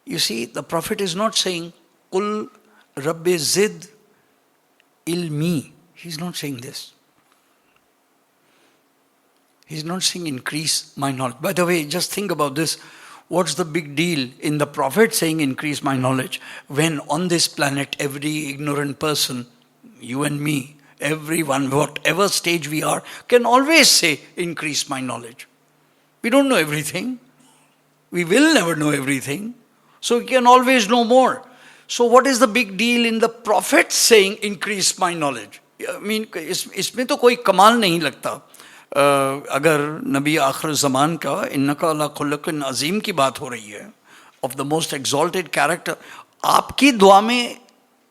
you see, the Prophet is not saying, "Qul Rabbi Zid Ilmi." He's not saying this. He's not saying increase my knowledge. By the way, just think about this. What's the big deal in the Prophet saying increase my knowledge when on this planet every ignorant person, you and me, everyone, whatever stage we are, can always say increase my knowledge. We don't know everything. We will never know everything. So we can always know more. So what is the big deal in the Prophet saying increase my knowledge? I mean, इसमें तो कोई कमाल नहीं लगता. अगर नबी आखिर ज़मान का इन्नका अला खुल्क़िन अज़ीम की बात हो रही है, of the most exalted character, आपकी दुआ में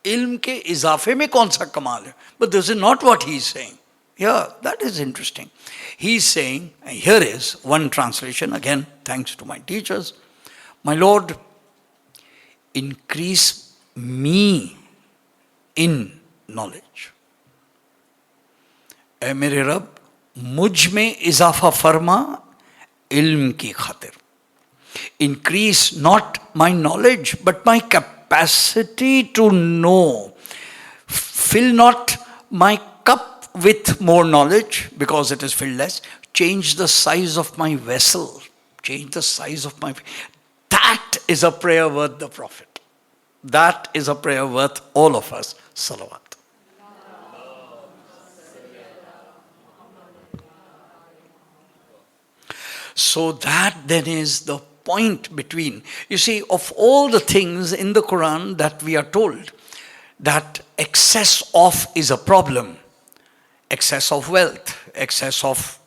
इल्म के इजाफे में कौन सा कमाल है? But this is not what he is saying. Yeah, that is interesting. He is saying, and here is one translation, again, thanks to my teachers, "My Lord, increase me in knowledge." ऐ मेरे रब, मुझ में इजाफा फरमा इल्म की खातिर. Increase not my knowledge, but my capacity to know. Fill not my cup with more knowledge, because it is filled less. Change the size of my vessel. Change the size of my... That is a prayer worth the Prophet. That is a prayer worth all of us. Salawat. So that then is the point between, you see, of all the things in the Quran that we are told that excess of is a problem. Excess of wealth, excess of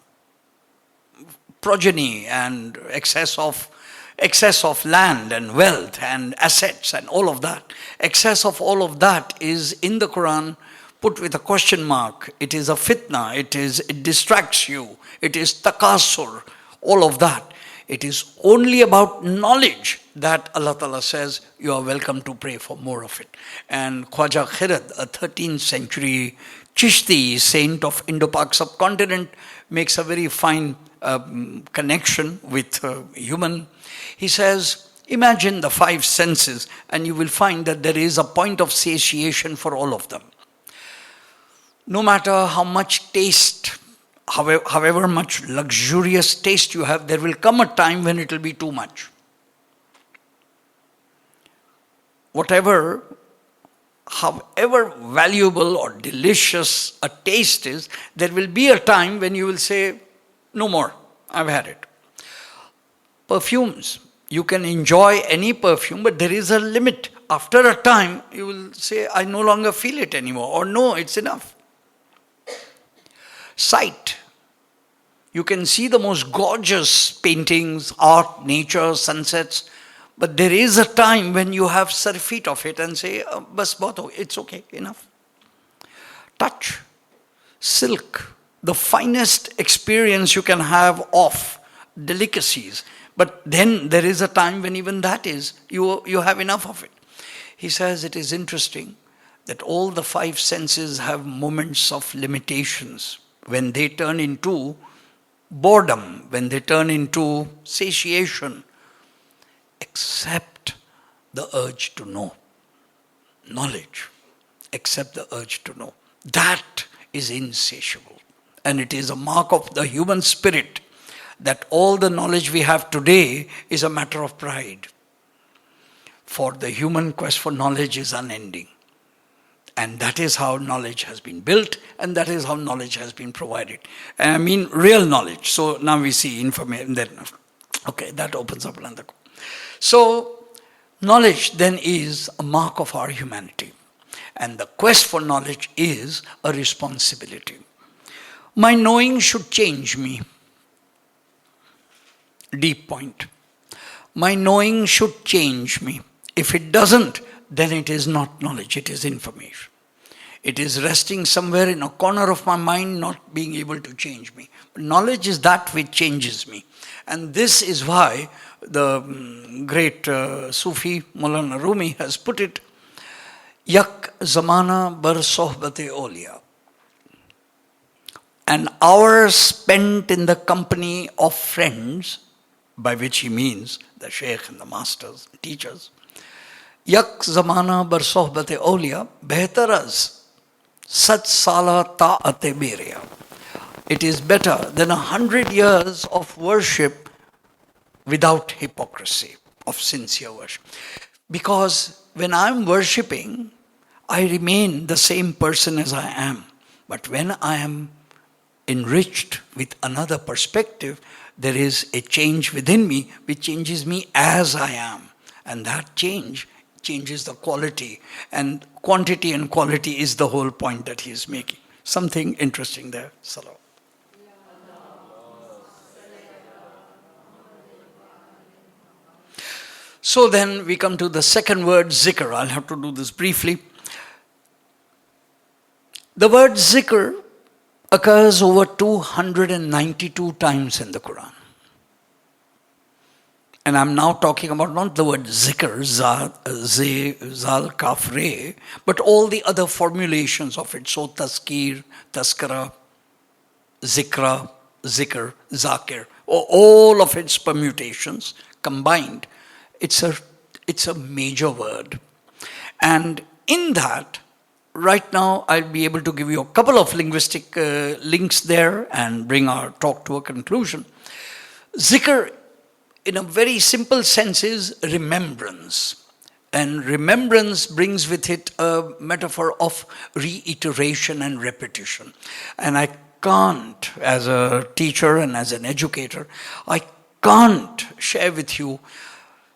progeny, and excess of land and wealth and assets and all of that. Excess of all of that is in the Quran put with a question mark. It is a fitna, it distracts you, it is takasur. All of that. It is only about knowledge that Allah Ta'ala says, you are welcome to pray for more of it. And Khwaja Khirad, a 13th century Chishti saint of Indo-Pak subcontinent, makes a very fine connection with human. He says, imagine the 5 senses and you will find that there is a point of satiation for all of them. No matter how much taste, however much luxurious taste you have, there will come a time when it will be too much. However valuable or delicious a taste is, there will be a time when you will say, no more, I've had it. Perfumes, you can enjoy any perfume, but there is a limit. After a time, you will say, I no longer feel it anymore, or no, it's enough. Sight. You can see the most gorgeous paintings, art, nature, sunsets, but there is a time when you have surfeit of it and say, bas bahut ho, it's okay, enough. Touch, silk, the finest experience you can have of delicacies, but then there is a time when even that is, you have enough of it. He says it is interesting that all the 5 senses have moments of limitations. When they turn into boredom, when they turn into satiation, except the urge to know. Knowledge, except the urge to know. That is insatiable. And it is a mark of the human spirit that all the knowledge we have today is a matter of pride. For the human quest for knowledge is unending. And that is how knowledge has been built, and that is how knowledge has been provided. And I mean real knowledge. So now we see information, then, okay, that opens up another. So knowledge then is a mark of our humanity. And the quest for knowledge is a responsibility. My knowing should change me. Deep point. My knowing should change me. If it doesn't, then it is not knowledge, it is information. It is resting somewhere in a corner of my mind, not being able to change me. But knowledge is that which changes me. And this is why the great Sufi Maulana Rumi has put it, Yak zamana bar sohbate awliya. An hour spent in the company of friends, by which he means the sheikh and the masters, teachers. Yak zamana bar sohbate awliya behtaraz sat sala ta'ate beriya. It is better than 100 years of worship without hypocrisy, of sincere worship. Because when I'm worshipping, I remain the same person as I am. But when I am enriched with another perspective, there is a change within me which changes me as I am. And that change changes the quality. And quantity and quality is the whole point that he is making. Something interesting there. Salam. So then we come to the second word, zikr. I'll have to do this briefly. The word zikr occurs over 292 times in the Quran. And I'm now talking about not the word zikr, zal, kaf, re, but all the other formulations of it. So tazkir, tazkara, zikra, zikr, zakir, all of its permutations combined. It's a major word. And in that, right now I'll be able to give you a couple of linguistic links there and bring our talk to a conclusion. Zikr, in a very simple sense, is remembrance. And remembrance brings with it a metaphor of reiteration and repetition. And I can't, as a teacher and as an educator, I can't share with you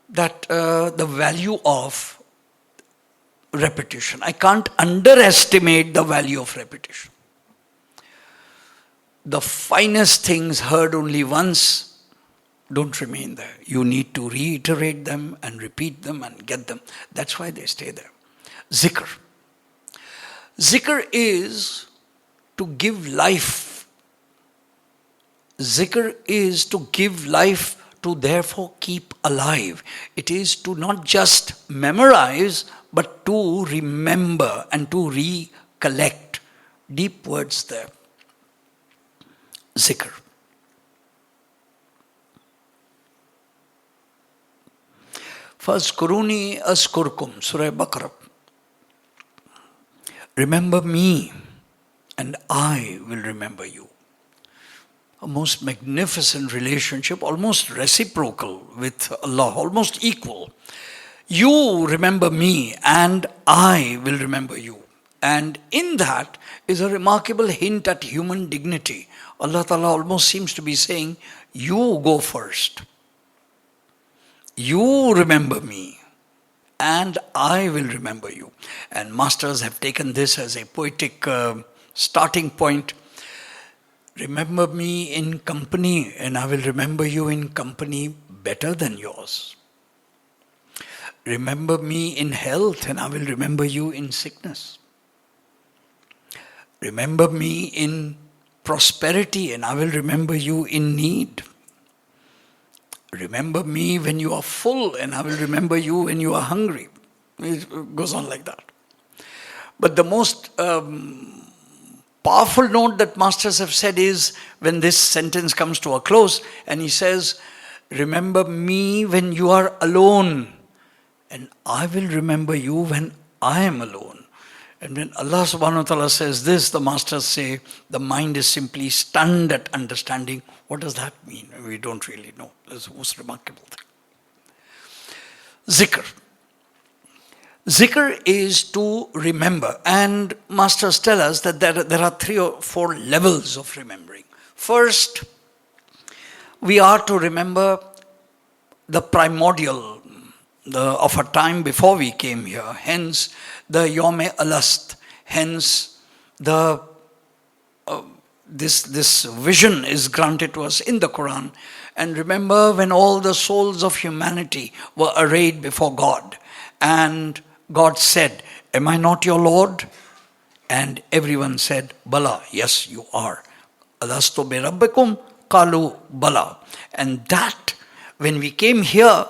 that the value of repetition. I can't underestimate the value of repetition. The finest things heard only once don't remain there. You need to reiterate them and repeat them and get them. That's why they stay there. Zikr. Zikr is to give life. Zikr is to give life, to therefore keep alive. It is to not just memorize, but to remember and to recollect. Deep words there. Zikr. Fazkuruni askurkum, Surah Baqarah. Remember me, and I will remember you. A most magnificent relationship, almost reciprocal with Allah, almost equal. You remember me and I will remember you. And in that is a remarkable hint at human dignity. Allah Ta'ala almost seems to be saying, you go first. You remember me and I will remember you. And masters have taken this as a poetic starting point. Remember me in company, and I will remember you in company better than yours. Remember me in health, and I will remember you in sickness. Remember me in prosperity, and I will remember you in need. Remember me when you are full, and I will remember you when you are hungry. It goes on like that. But the most powerful note that masters have said is when this sentence comes to a close and he says, remember me when you are alone and I will remember you when I am alone. And when Allah subhanahu wa ta'ala says this, the masters say the mind is simply stunned at understanding. What does that mean? We don't really know. It's the most remarkable thing. Zikr. Zikr is to remember, and masters tell us that there are 3 or 4 levels of remembering. First, we are to remember the primordial of a time before we came here, hence the Yom Alast, hence the this vision is granted to us in the Quran. And remember when all the souls of humanity were arrayed before God, and God said, "Am I not your Lord?" And everyone said, "Bala, yes, you are." Alastu bi rabbikum qalu bala. And that, when we came here,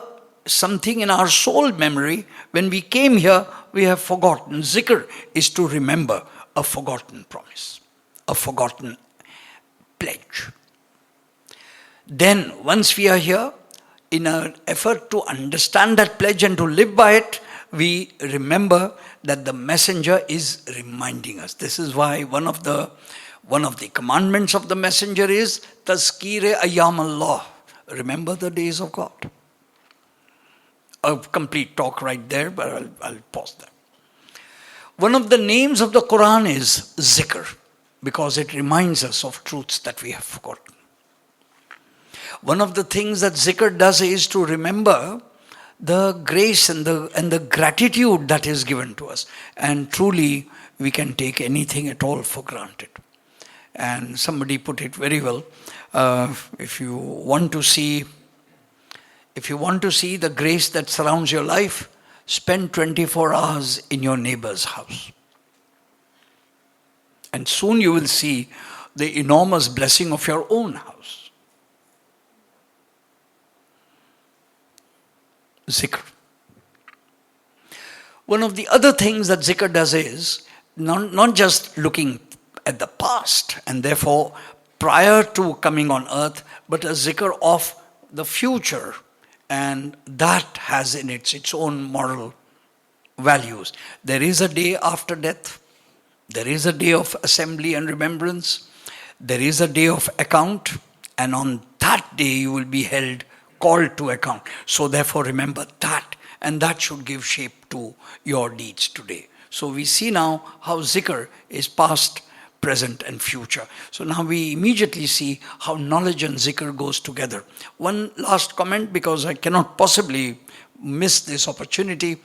something in our soul memory, when we came here, we have forgotten. Zikr is to remember a forgotten promise, a forgotten pledge. Then, once we are here, in an effort to understand that pledge and to live by it, we remember that the messenger is reminding us. This is why one of the commandments of the messenger is Tazkir Ayyam Allah. Remember the days of God. A complete talk right there, but I'll pause there. One of the names of the Quran is Zikr, because it reminds us of truths that we have forgotten. One of the things that Zikr does is to remember the grace and the gratitude that is given to us. And truly, we can take anything at all for granted. And somebody put it very well. If you want to see the grace that surrounds your life, spend 24 hours in your neighbor's house. And soon you will see the enormous blessing of your own house. Zikr. One of the other things that Zikr does is not just looking at the past and therefore prior to coming on earth, but a Zikr of the future, and that has in it its own moral values. There is a day after death. There is a day of assembly and remembrance. There is a day of account, and on that day you will be held, called to account. So therefore remember that, and that should give shape to your deeds today. So we see now how Zikr is past, present and future. So now we immediately see how knowledge and Zikr goes together. One last comment, because I cannot possibly miss this opportunity.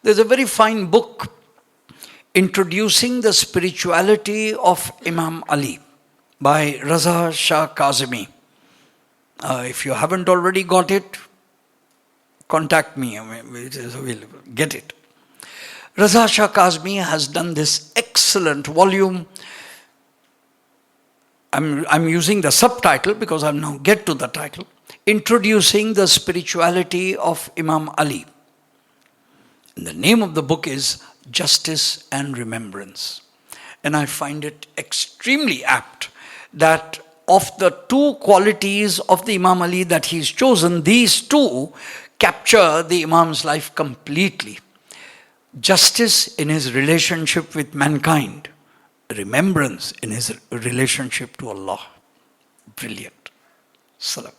There's a very fine book introducing the spirituality of Imam Ali by Raza Shah Kazmi. If you haven't already got it, contact me. It is available. Get it. Raza Shah Kazmi has done this excellent volume. I'm using the subtitle because I'll now get to the title. Introducing the spirituality of Imam Ali. And the name of the book is Justice and Remembrance. And I find it extremely apt that of the 2 qualities of the Imam Ali that he's chosen, these 2 capture the Imam's life completely. Justice in his relationship with mankind. Remembrance in his relationship to Allah. Brilliant. Salam.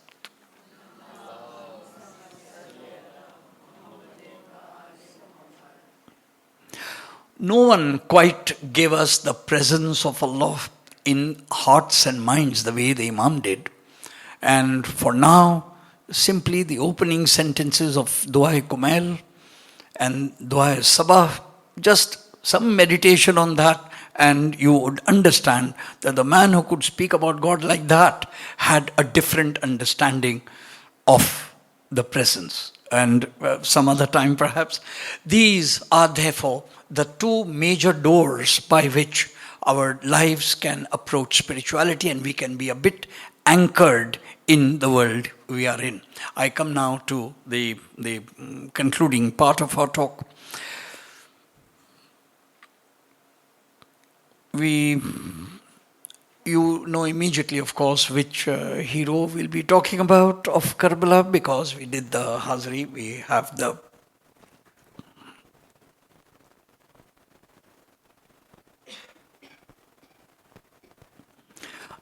No one quite gave us the presence of Allah in hearts and minds the way the Imam did. And for now, simply the opening sentences of Dua Kumail and Dua Sabah, just some meditation on that, and you would understand that the man who could speak about God like that had a different understanding of the presence. And some other time perhaps. These are therefore the 2 major doors by which our lives can approach spirituality, and we can be a bit anchored in the world we are in. I come now to the concluding part of our talk. You know immediately, of course, which hero we'll be talking about of Karbala, because we did the Hazri. We have the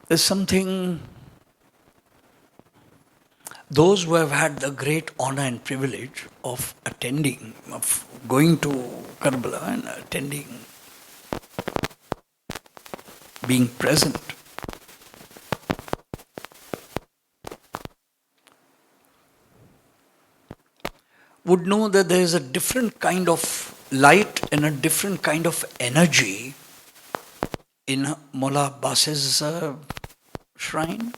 there's something, those who have had the great honor and privilege of attending, of going to Karbala and attending, being present, would know that there is a different kind of light and a different kind of energy in Mullah Abbas's shrine,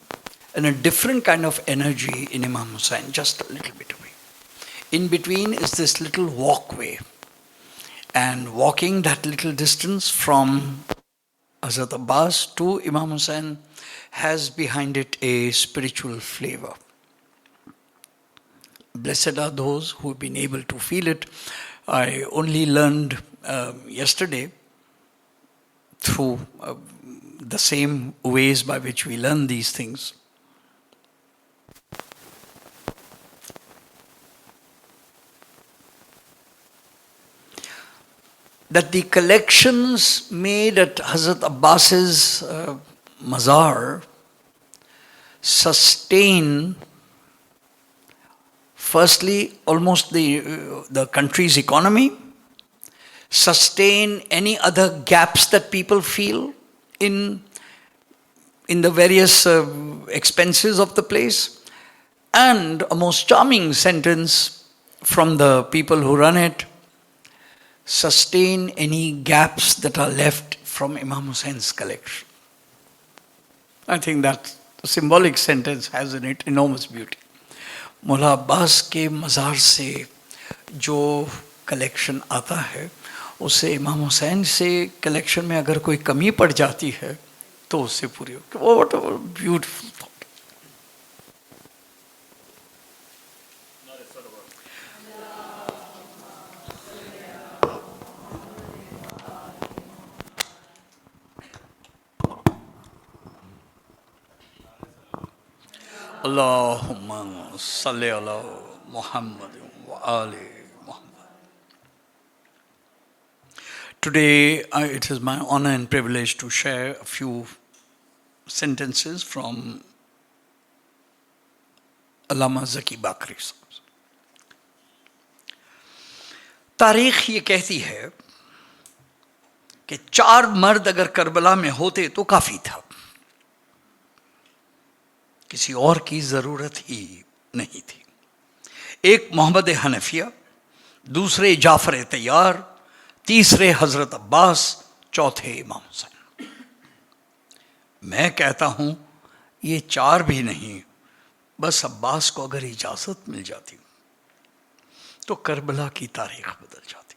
and a different kind of energy in Imam Husain, just a little bit away. In between is this little walkway, and walking that little distance from Hazrat Abbas to Imam Husain has behind it a spiritual flavor. Blessed are those who have been able to feel it. I only learned yesterday through the same ways by which we learn these things. That the collections made at Hazrat Abbas's mazar sustain, firstly, almost the country's economy, sustain any other gaps that people feel in the various expenses of the place, and a most charming sentence from the people who run it: sustain any gaps that are left from Imam Husain's collection. I think that symbolic sentence has in it enormous beauty. Mullah Abbas के मज़ार से जो collection आता है, उससे इमाम हुसैन से collection में अगर कोई कमी पड़ जाती है तो उससे पूरी हो. What a beautiful thought. Allahumma salli ala Muhammad wa ali Muhammad. Today, it is my honor and privilege to share a few sentences from Allama Zaki Bakri. तारीख ये कहती है कि 4 मर्द अगर करबला में होते तो काफी था, किसी और की जरूरत ही नहीं थी. एक मोहम्मद हनफिया, दूसरे जाफर तैयार, तीसरे हजरत अब्बास, चौथे इमाम हुसैन. मैं कहता हूं ये 4 भी नहीं, बस अब्बास को अगर इजाजत मिल जाती तो करबला की तारीख बदल जाती.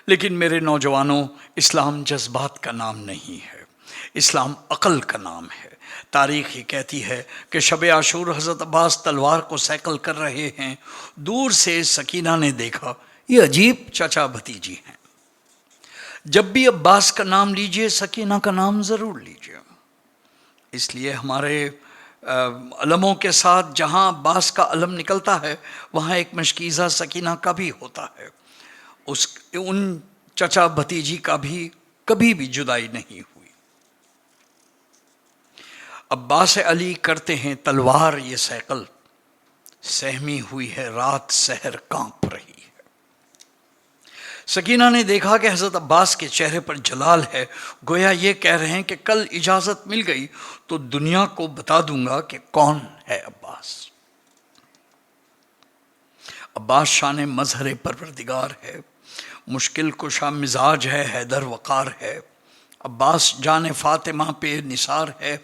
लेकिन मेरे नौजवानों, इस्लाम जज्बात का नाम नहीं है, इस्लाम अकल का नाम है. तारीख ये कहती है कि शब आशूर हज़रत अब्बास तलवार को सैकल कर रहे हैं. दूर से सकीना ने देखा, ये अजीब चचा भतीजी हैं. जब भी अब्बास का नाम लीजिए, सकीना का नाम ज़रूर लीजिए. इसलिए हमारे अलमों के साथ जहाँ अब्बास का अलम निकलता है, वहाँ एक मशकीज़ा सकीना का भी होता है. उन चचा भतीजी का भी कभी भी जुदाई नहीं हुई. अब्बास अली करते हैं तलवार ये सैकल, सहमी हुई है रात सहर कांप रही है. सकीना ने देखा कि हज़रत अब्बास के चेहरे पर जलाल है, गोया ये कह रहे हैं कि कल इजाज़त मिल गई तो दुनिया को बता दूंगा कि कौन है अब्बास. अब्बास शान मजहर परवरदिगार है, मुश्किल कुशा मिजाज है, हैदर वक़ार है. अब्बास जान फ़ातिमा पे निसार है,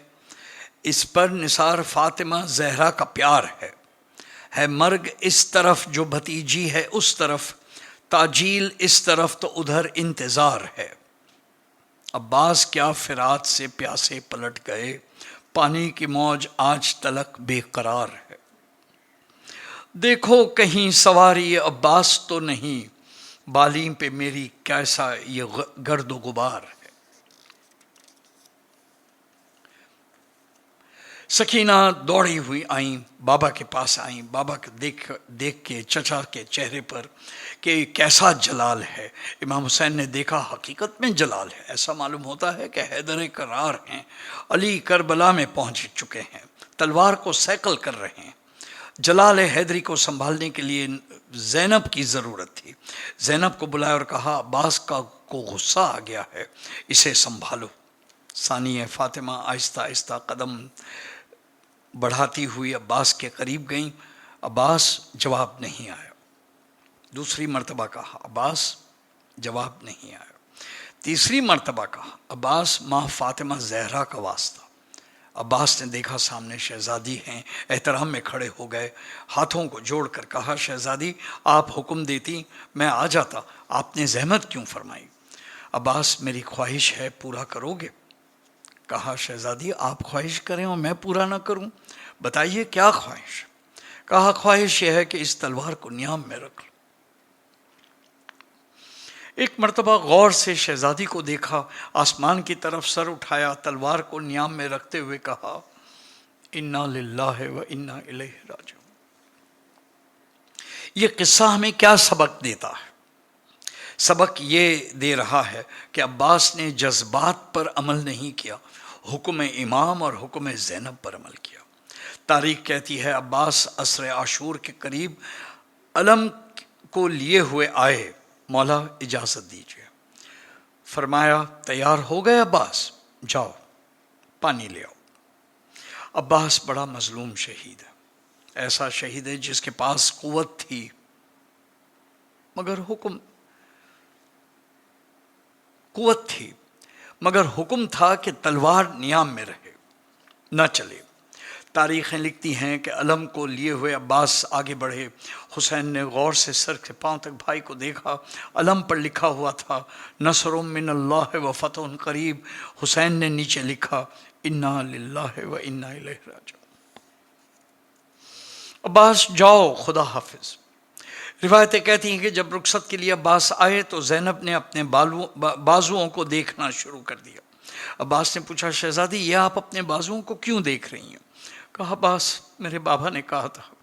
इस पर निसार फ़ातिमा ज़हरा का प्यार है मर्ग इस तरफ जो भतीजी है उस तरफ, ताजील इस तरफ तो उधर इंतज़ार है. अब्बास क्या फ़िरात से प्यासे पलट गए, पानी की मौज आज तलक बेकरार है. देखो कहीं सवारी अब्बास तो नहीं, बालीं पे मेरी कैसा ये गर्द गुबार है. सकीना दौड़ी हुई आई, बाबा के पास आई. बाबा के देख के चचा के चेहरे पर कि कैसा जलाल है. इमाम हुसैन ने देखा, हकीकत में जलाल है. ऐसा मालूम होता है कि हैदर करार हैं, अली करबला में पहुंच चुके हैं, तलवार को सैकल कर रहे हैं. جلال حیدری کو سنبھالنے کے لیے زینب کی ضرورت تھی. زینب کو بلایا اور کہا عباس کو غصہ آ گیا ہے، اسے سنبھالو. ثانیہ فاطمہ آہستہ آہستہ قدم بڑھاتی ہوئی عباس کے قریب گئیں. عباس جواب نہیں آیا. دوسری مرتبہ کہا عباس جواب نہیں آیا. تیسری مرتبہ کہا عباس ماں فاطمہ زہرا کا واسطہ. عباس نے دیکھا سامنے شہزادی ہیں، احترام میں کھڑے ہو گئے، ہاتھوں کو جوڑ کر کہا شہزادی آپ حکم دیتی میں آ جاتا، آپ نے زحمت کیوں فرمائی؟ عباس میری خواہش ہے پورا کرو گے؟ کہا شہزادی آپ خواہش کریں اور میں پورا نہ کروں، بتائیے کیا خواہش؟ کہا خواہش یہ ہے کہ اس تلوار کو نیام میں رکھ لو. ایک مرتبہ غور سے شہزادی کو دیکھا، آسمان کی طرف سر اٹھایا، تلوار کو نیام میں رکھتے ہوئے کہا انا للہ و انا الیہ راجعون. یہ قصہ ہمیں کیا سبق دیتا ہے؟ سبق یہ دے رہا ہے کہ عباس نے جذبات پر عمل نہیں کیا، حکم امام اور حکم زینب پر عمل کیا. تاریخ کہتی ہے عباس عصر عاشور کے قریب علم کو لیے ہوئے آئے. مولا اجازت دیجیے. فرمایا تیار ہو گئے عباس؟ جاؤ پانی لے آؤ. عباس بڑا مظلوم شہید ہے، ایسا شہید ہے جس کے پاس قوت تھی مگر حکم تھا کہ تلوار نیام میں رہے، نہ چلے. تاریخیں لکھتی ہیں کہ علم کو لیے ہوئے عباس آگے بڑھے. حسین نے غور سے سر سے پاؤں تک بھائی کو دیکھا، علم پر لکھا ہوا تھا نصر من اللہ و فتح قریب. حسین نے نیچے لکھا انا للہ و انا الیہ راجعون. عباس جاؤ خدا حافظ. روایتیں کہتی ہیں کہ جب رخصت کے لیے عباس آئے تو زینب نے اپنے بازوؤں کو دیکھنا شروع کر دیا. عباس نے پوچھا شہزادی یہ آپ اپنے بازوؤں کو کیوں دیکھ رہی ہیں؟ کہا عباس میرے بابا نے کہا تھا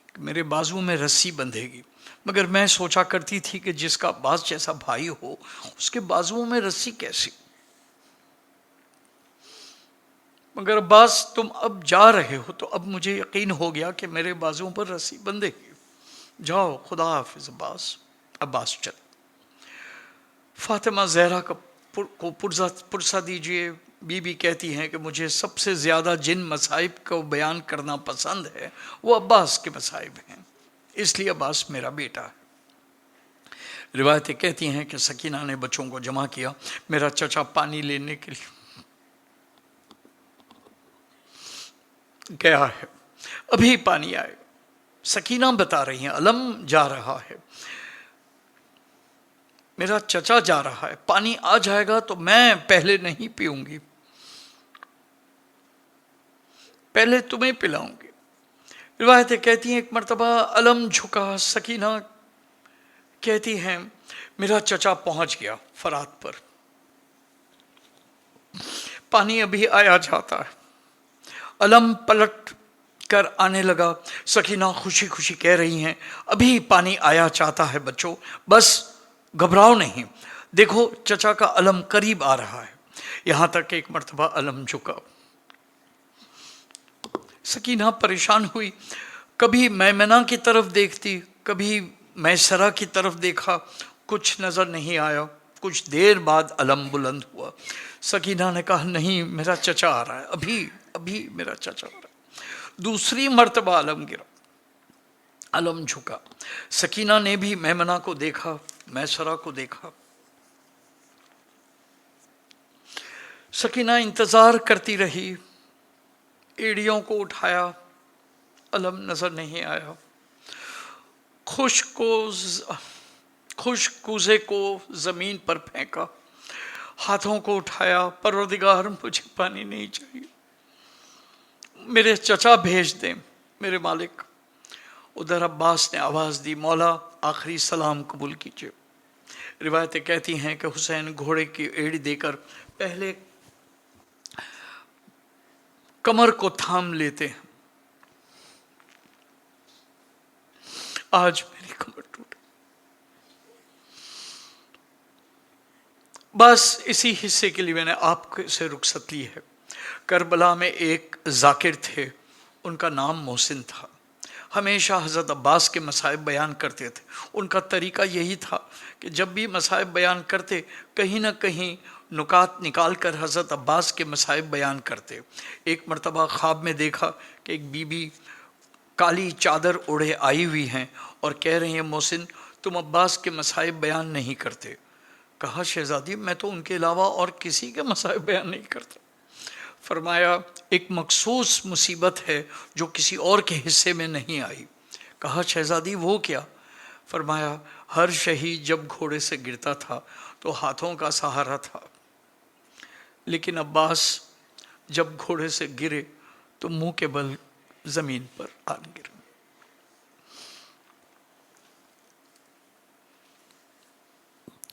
کہ میرے بازو میں رسی بندھے گی، مگر میں سوچا کرتی تھی کہ جس کا عباس جیسا بھائی ہو اس کے بازوؤں میں رسی کیسی؟ مگر عباس تم اب جا رہے ہو تو اب مجھے یقین ہو گیا کہ میرے بازوؤں پر رسی بندھے گی. جاؤ خدا حافظ عباس. عباس چل. فاطمہ زہرا کو پرسہ دیجئے. بی بی کہتی ہیں کہ مجھے سب سے زیادہ جن مصائب کو بیان کرنا پسند ہے وہ عباس کے مصائب ہیں، اس لیے عباس میرا بیٹا ہے. روایتیں کہتی ہیں کہ سکینہ نے بچوں کو جمع کیا. میرا چچا پانی لینے کے لیے گیا ہے، ابھی پانی آئے. سکینہ بتا رہی ہیں علم جا رہا ہے، میرا چچا جا رہا ہے، پانی آ جائے گا تو میں پہلے نہیں پیوں گی، پہلے تمہیں پلاؤں گی. روایتیں کہتی ہیں ایک مرتبہ علم جھکا. سکینہ کہتی ہیں میرا چچا پہنچ گیا فرات پر، پانی ابھی آیا جاتا ہے. علم پلٹ کر آنے لگا. سکینہ خوشی خوشی کہہ رہی ہیں ابھی پانی آیا چاہتا ہے بچوں، بس گھبراؤ نہیں، دیکھو چچا کا علم قریب آ رہا ہے. یہاں تک ایک مرتبہ علم جھکا. سکینہ پریشان ہوئی، کبھی میمنہ کی طرف دیکھتی، کبھی میسرہ کی طرف دیکھا، کچھ نظر نہیں آیا. کچھ دیر بعد علم بلند ہوا. سکینہ نے کہا نہیں میرا چچا آ رہا ہے، ابھی میرا چچا آ رہا ہے. دوسری مرتبہ علم گرا، علم جھکا. سکینہ نے بھی میمنہ کو دیکھا، میسرہ کو دیکھا. سکینہ انتظار کرتی رہی، ایڑیوں کو اٹھایا، علم نظر نہیں آیا. خشک کوزے کو زمین پر پھینکا، ہاتھوں کو اٹھایا، پروردگار مجھے پانی نہیں چاہیے، میرے چچا بھیج دیں میرے مالک. ادھر عباس نے آواز دی مولا آخری سلام قبول کیجیے. روایتیں کہتی ہیں کہ حسین گھوڑے کی ایڑی دے کر پہلے کمر کو تھام لیتے ہیں. آج میری کمر ٹوٹ. بس اسی حصے کے لیے میں نے آپ سے رخصت لی ہے. کربلا میں ایک ذاکر تھے، ان کا نام محسن تھا. ہمیشہ حضرت عباس کے مصائب بیان کرتے تھے. ان کا طریقہ یہی تھا کہ جب بھی مصائب بیان کرتے کہیں نہ کہیں نکات نکال کر حضرت عباس کے مصائب بیان کرتے. ایک مرتبہ خواب میں دیکھا کہ ایک بی بی کالی چادر اوڑھے آئی ہوئی ہیں اور کہہ رہی ہیں محسن تم عباس کے مصائب بیان نہیں کرتے. کہا شہزادی میں تو ان کے علاوہ اور کسی کے مصائب بیان نہیں کرتا. فرمایا ایک مخصوص مصیبت ہے جو کسی اور کے حصے میں نہیں آئی. کہا شہزادی وہ کیا؟ فرمایا ہر شہید جب گھوڑے سے گرتا تھا تو ہاتھوں کا سہارا تھا، لیکن عباس جب گھوڑے سے گرے تو منہ کے بل زمین پر آن گرے.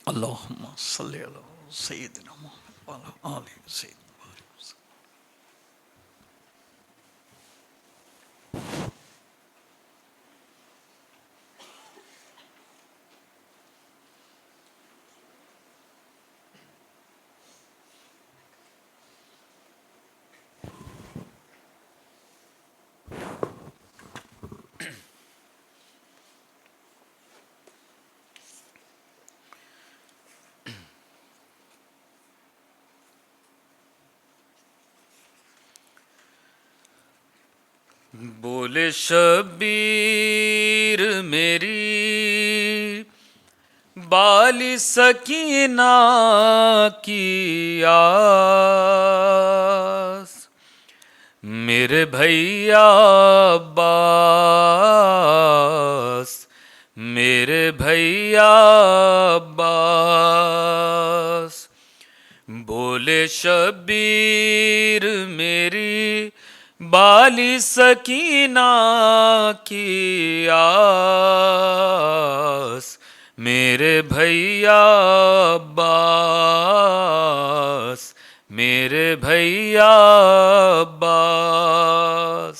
اللہم صلی علی سیدنا محمد وعلی آل سیدنا. بولے شبیر میری بالی سکینہ کی آس، میرے بھیا عباس، میرے بھیا عباس. بولے شبیر میری بالی سکینہ کی آس، میرے بھیا عباس، میرے بھیا عباس.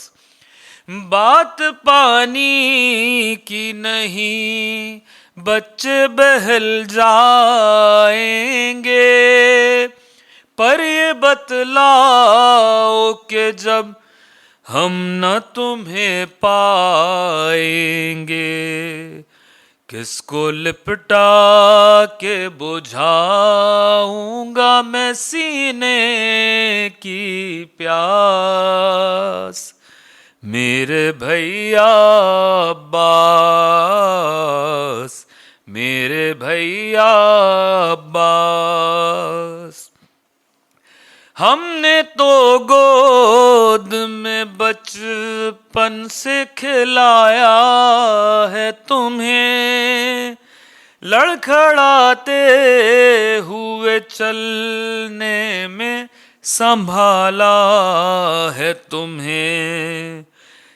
بات پانی کی نہیں بچے بہل جائیں گے، پر یہ بتلاؤ کہ جب ہم نہ تمہیں پائیں گے، کس کو لپٹا کے بجھاؤں گا میں سینے کی پیاس. میرے بھیا عباس، میرے بھیا عباس. ہم نے تو گود میں بچپن سے کھلایا ہے تمہیں، لڑکھڑاتے ہوئے چلنے میں سنبھالا ہے تمہیں،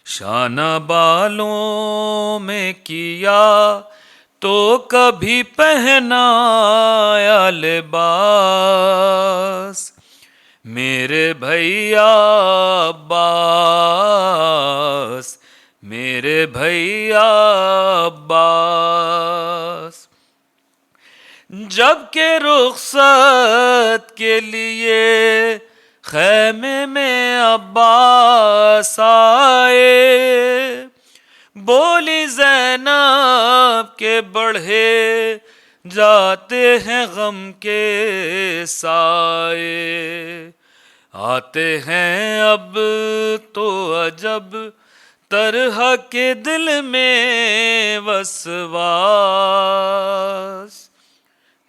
شانہ بالوں میں کیا تو کبھی پہنایا لباس. میرے بھیا عباس، میرے بھیا عباس. جب کہ رخصت کے لیے خیمے میں عباس آئے، بولی زینب کے بڑھے جاتے ہیں غم کے سائے، آتے ہیں اب تو عجب طرح کے دل میں وسواس.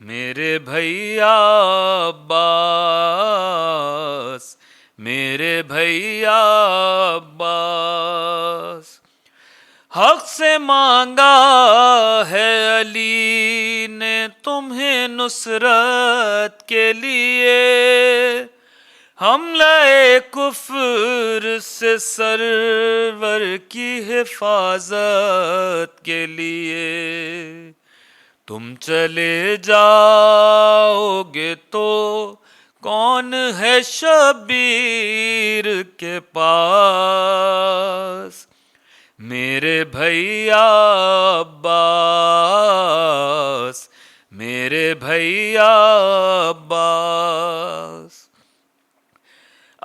میرے بھیا عباس، میرے بھیا عباس. حق سے مانگا ہے علی نے تمہیں نصرت کے لیے، حملہ کفر سے سرور کی حفاظت کے لیے. تم چلے جاؤ گے تو کون ہے شبیر کے پاس. میرے بھیا عباس، میرے بھیا عباس.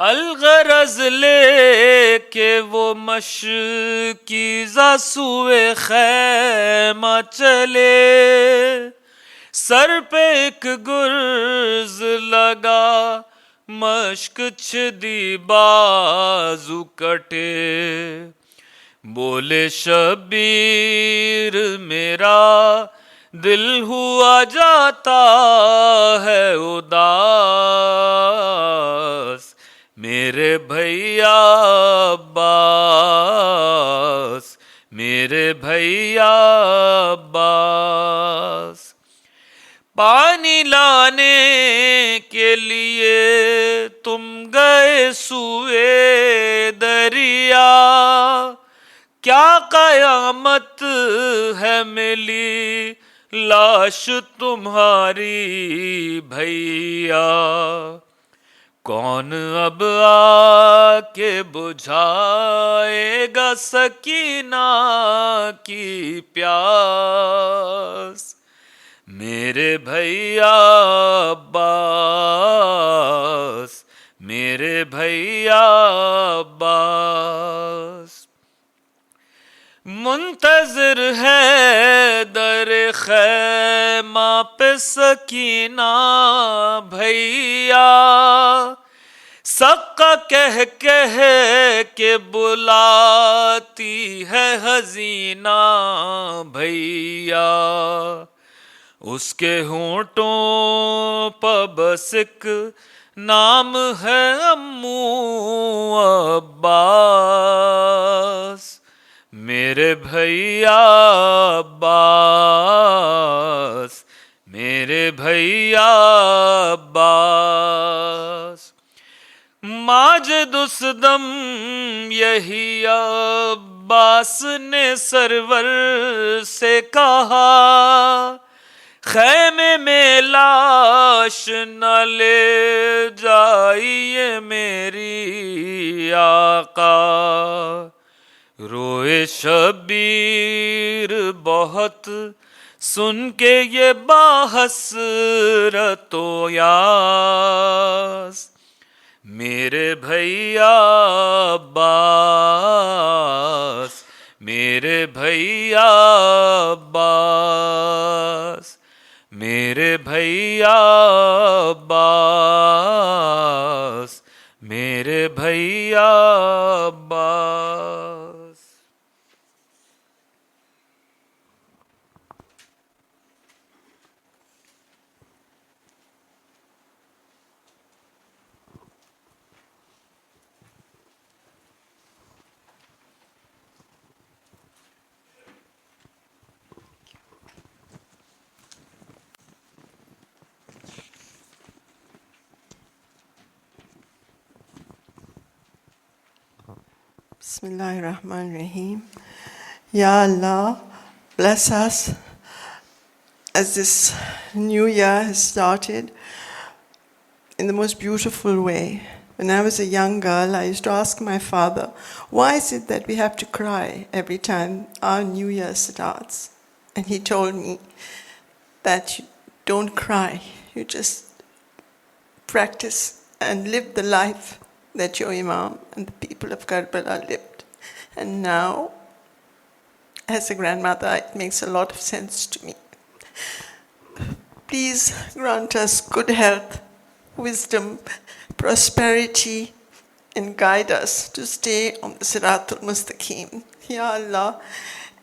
الغرض لے کے وہ مشکیزہ سوئے خیمہ چلے، سر پہ ایک گرز لگا مشک چھدی بازو کٹے، بولے شبیر میرا دل ہوا جاتا ہے اداس، میرے بھیا عباس، میرے بھیا عباس، پانی لانے کے لیے تم گئے سوئے دریا، کیا قیامت ہے ملی لاش تمہاری بھیا، کون اب آ کے بجھائے گا سکینہ کی پیاس، میرے بھیا عباس، میرے بھیا عباس، منتظر ہے در خیمہ پہ سکینہ بھیا، سقا کہہ کے بلاتی ہے حزینہ بھیا، اس کے ہونٹوں پہ بس ایک نام ہے امو عباس، میرے بھیا عباس، میرے بھیا عباس، ماجد اس دم یہی عباس نے سرور سے کہا، خیمے میں لاش نہ لے جائیے میری آقا، روئے شبیر بہت سن کے یہ باحسرت و یاس، میرے بھیا عباس، میرے بھیا عباس، میرے بھیا عباس، میرے بھیا عباس۔ Bismillahir Rahmanir Rahim. Ya Allah, bless us as this new year has started in the most beautiful way. When I was a young girl, I used to ask my father, why is it that we have to cry every time our new year starts? And he told me that you don't cry, you just practice and live the life that your Imam and the people of Karbala lived. And now, as a grandmother, it makes a lot of sense to me. Please grant us good health, wisdom, prosperity, and guide us to stay on the Siratul Mustaqim. Ya Allah,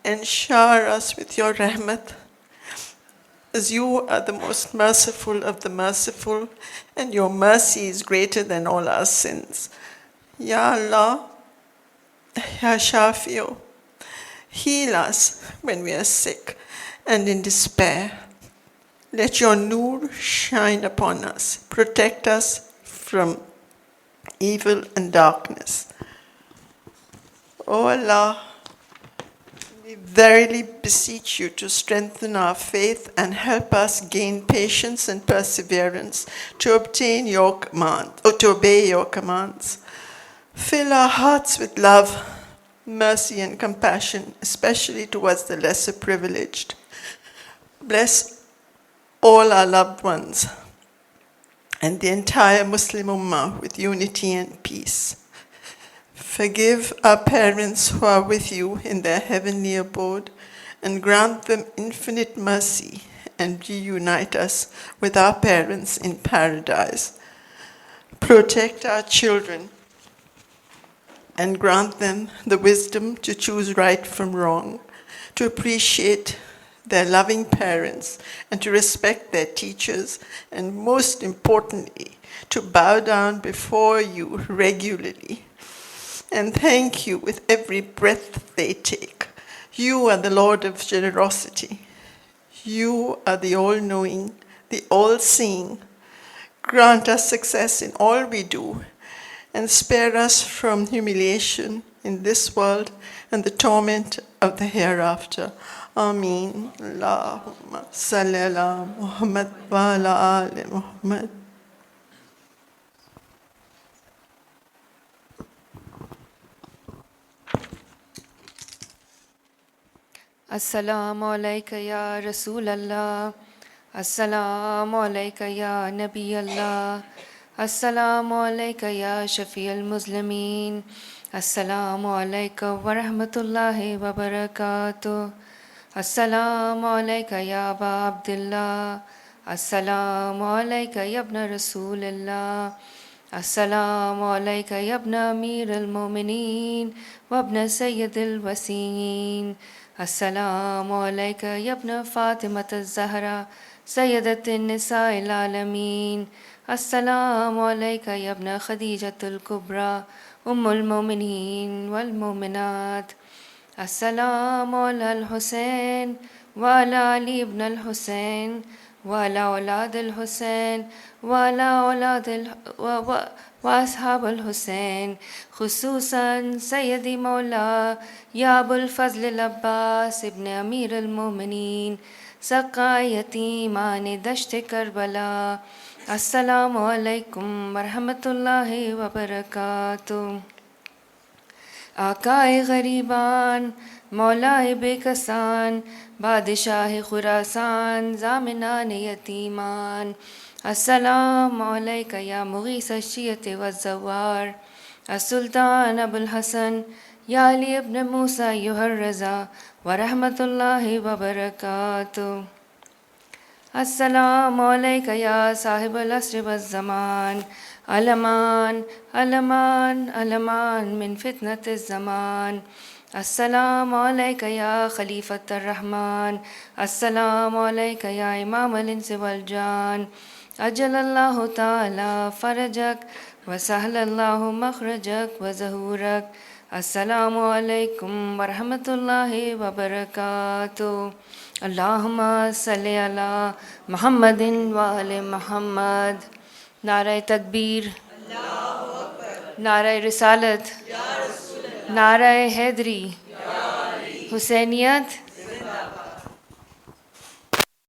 and shower us with your rahmat, as you are the most merciful of the merciful, and your mercy is greater than all our sins. Ya Allah, Ya Shafi'u, heal us when we are sick and in despair. Let your nur shine upon us, protect us from evil and darkness. O Allah, we verily beseech you to strengthen our faith and help us gain patience and perseverance to obtain your command, or to obey your commands. Fill our hearts with love, mercy and compassion, especially towards the lesser privileged. Bless all our loved ones and the entire Muslim Ummah with unity and peace. Forgive our parents who are with you in their heavenly abode, and grant them infinite mercy, and reunite us with our parents in paradise. Protect our children, and grant them the wisdom to choose right from wrong, to appreciate their loving parents, and to respect their teachers, and most importantly, to bow down before you regularly and thank you with every breath they take. You are the Lord of generosity. You are the all-knowing, the all-seeing. Grant us success in all we do, and spare us from humiliation in this world and the torment of the hereafter. Ameen. Allahumma salli ala Muhammad wa ala ali Muhammad. Assalamu alayka ya Rasul Allah. Assalamu alayka ya Nabi Allah. Assalamu alayka ya Shafi al-Muslimin. Assalamu alayka wa rahmatullahi wa barakatuh. Assalamu alayka ya Aba Abdullah. Assalamu alayka ya Ibn Rasulillah. Assalamu alayka ya Ibn Amir al-Mu'mineen wa Ibn Sayyid al-Wasiin. Assalamu alayka ya Ibn Fatimat al-Zahra Sayyidat al-Nisa al-Alameen. Assalamu alayka ya Ibn Khadijat al-Kubra Umm al-Mu'mineen wal-Mu'minat. Assalamu ala al-Husain wa ala Ali ibn al-Husain wa ala awlad al-Husain wa ala awlad wa ashab al-Husain, khususan Sayyidi Mawla ya Abul Fazl al-Abbas ibn Amir al-Mu'mineen, Saqa Yatiman Dasht Karbala. Assalamu alaikum wa rahmatullahi wa barakatuh. آقائے غریبان، مولائے بے کسان، بادشاہ خراسان، ضامنان یتیمان، السلام علیکہ یا مغیث الشیعۃ والزوار، السلطان ابو الحسن یا علی ابن موسیٰ ایھا الرضا ورحمۃ اللہ وبرکاتہ. السلام علیکہ یا صاحب العصر والزمان، الامان الامان الامان من فتنة الزمان. السلام علیکہ یا خلیفۃ الرحمن، السلام علیکہ یا امام الانس والجان، اجل اللہ تعالی فرجک وسہل اللہ مخرجک وظہورک. السلام علیکم ورحمۃ اللہ وبرکاتہ. اللہم صلی علی محمد وآل محمد. نعرہ تکبیر، نعرہ رسالت، نعرہ حیدری، حسینیت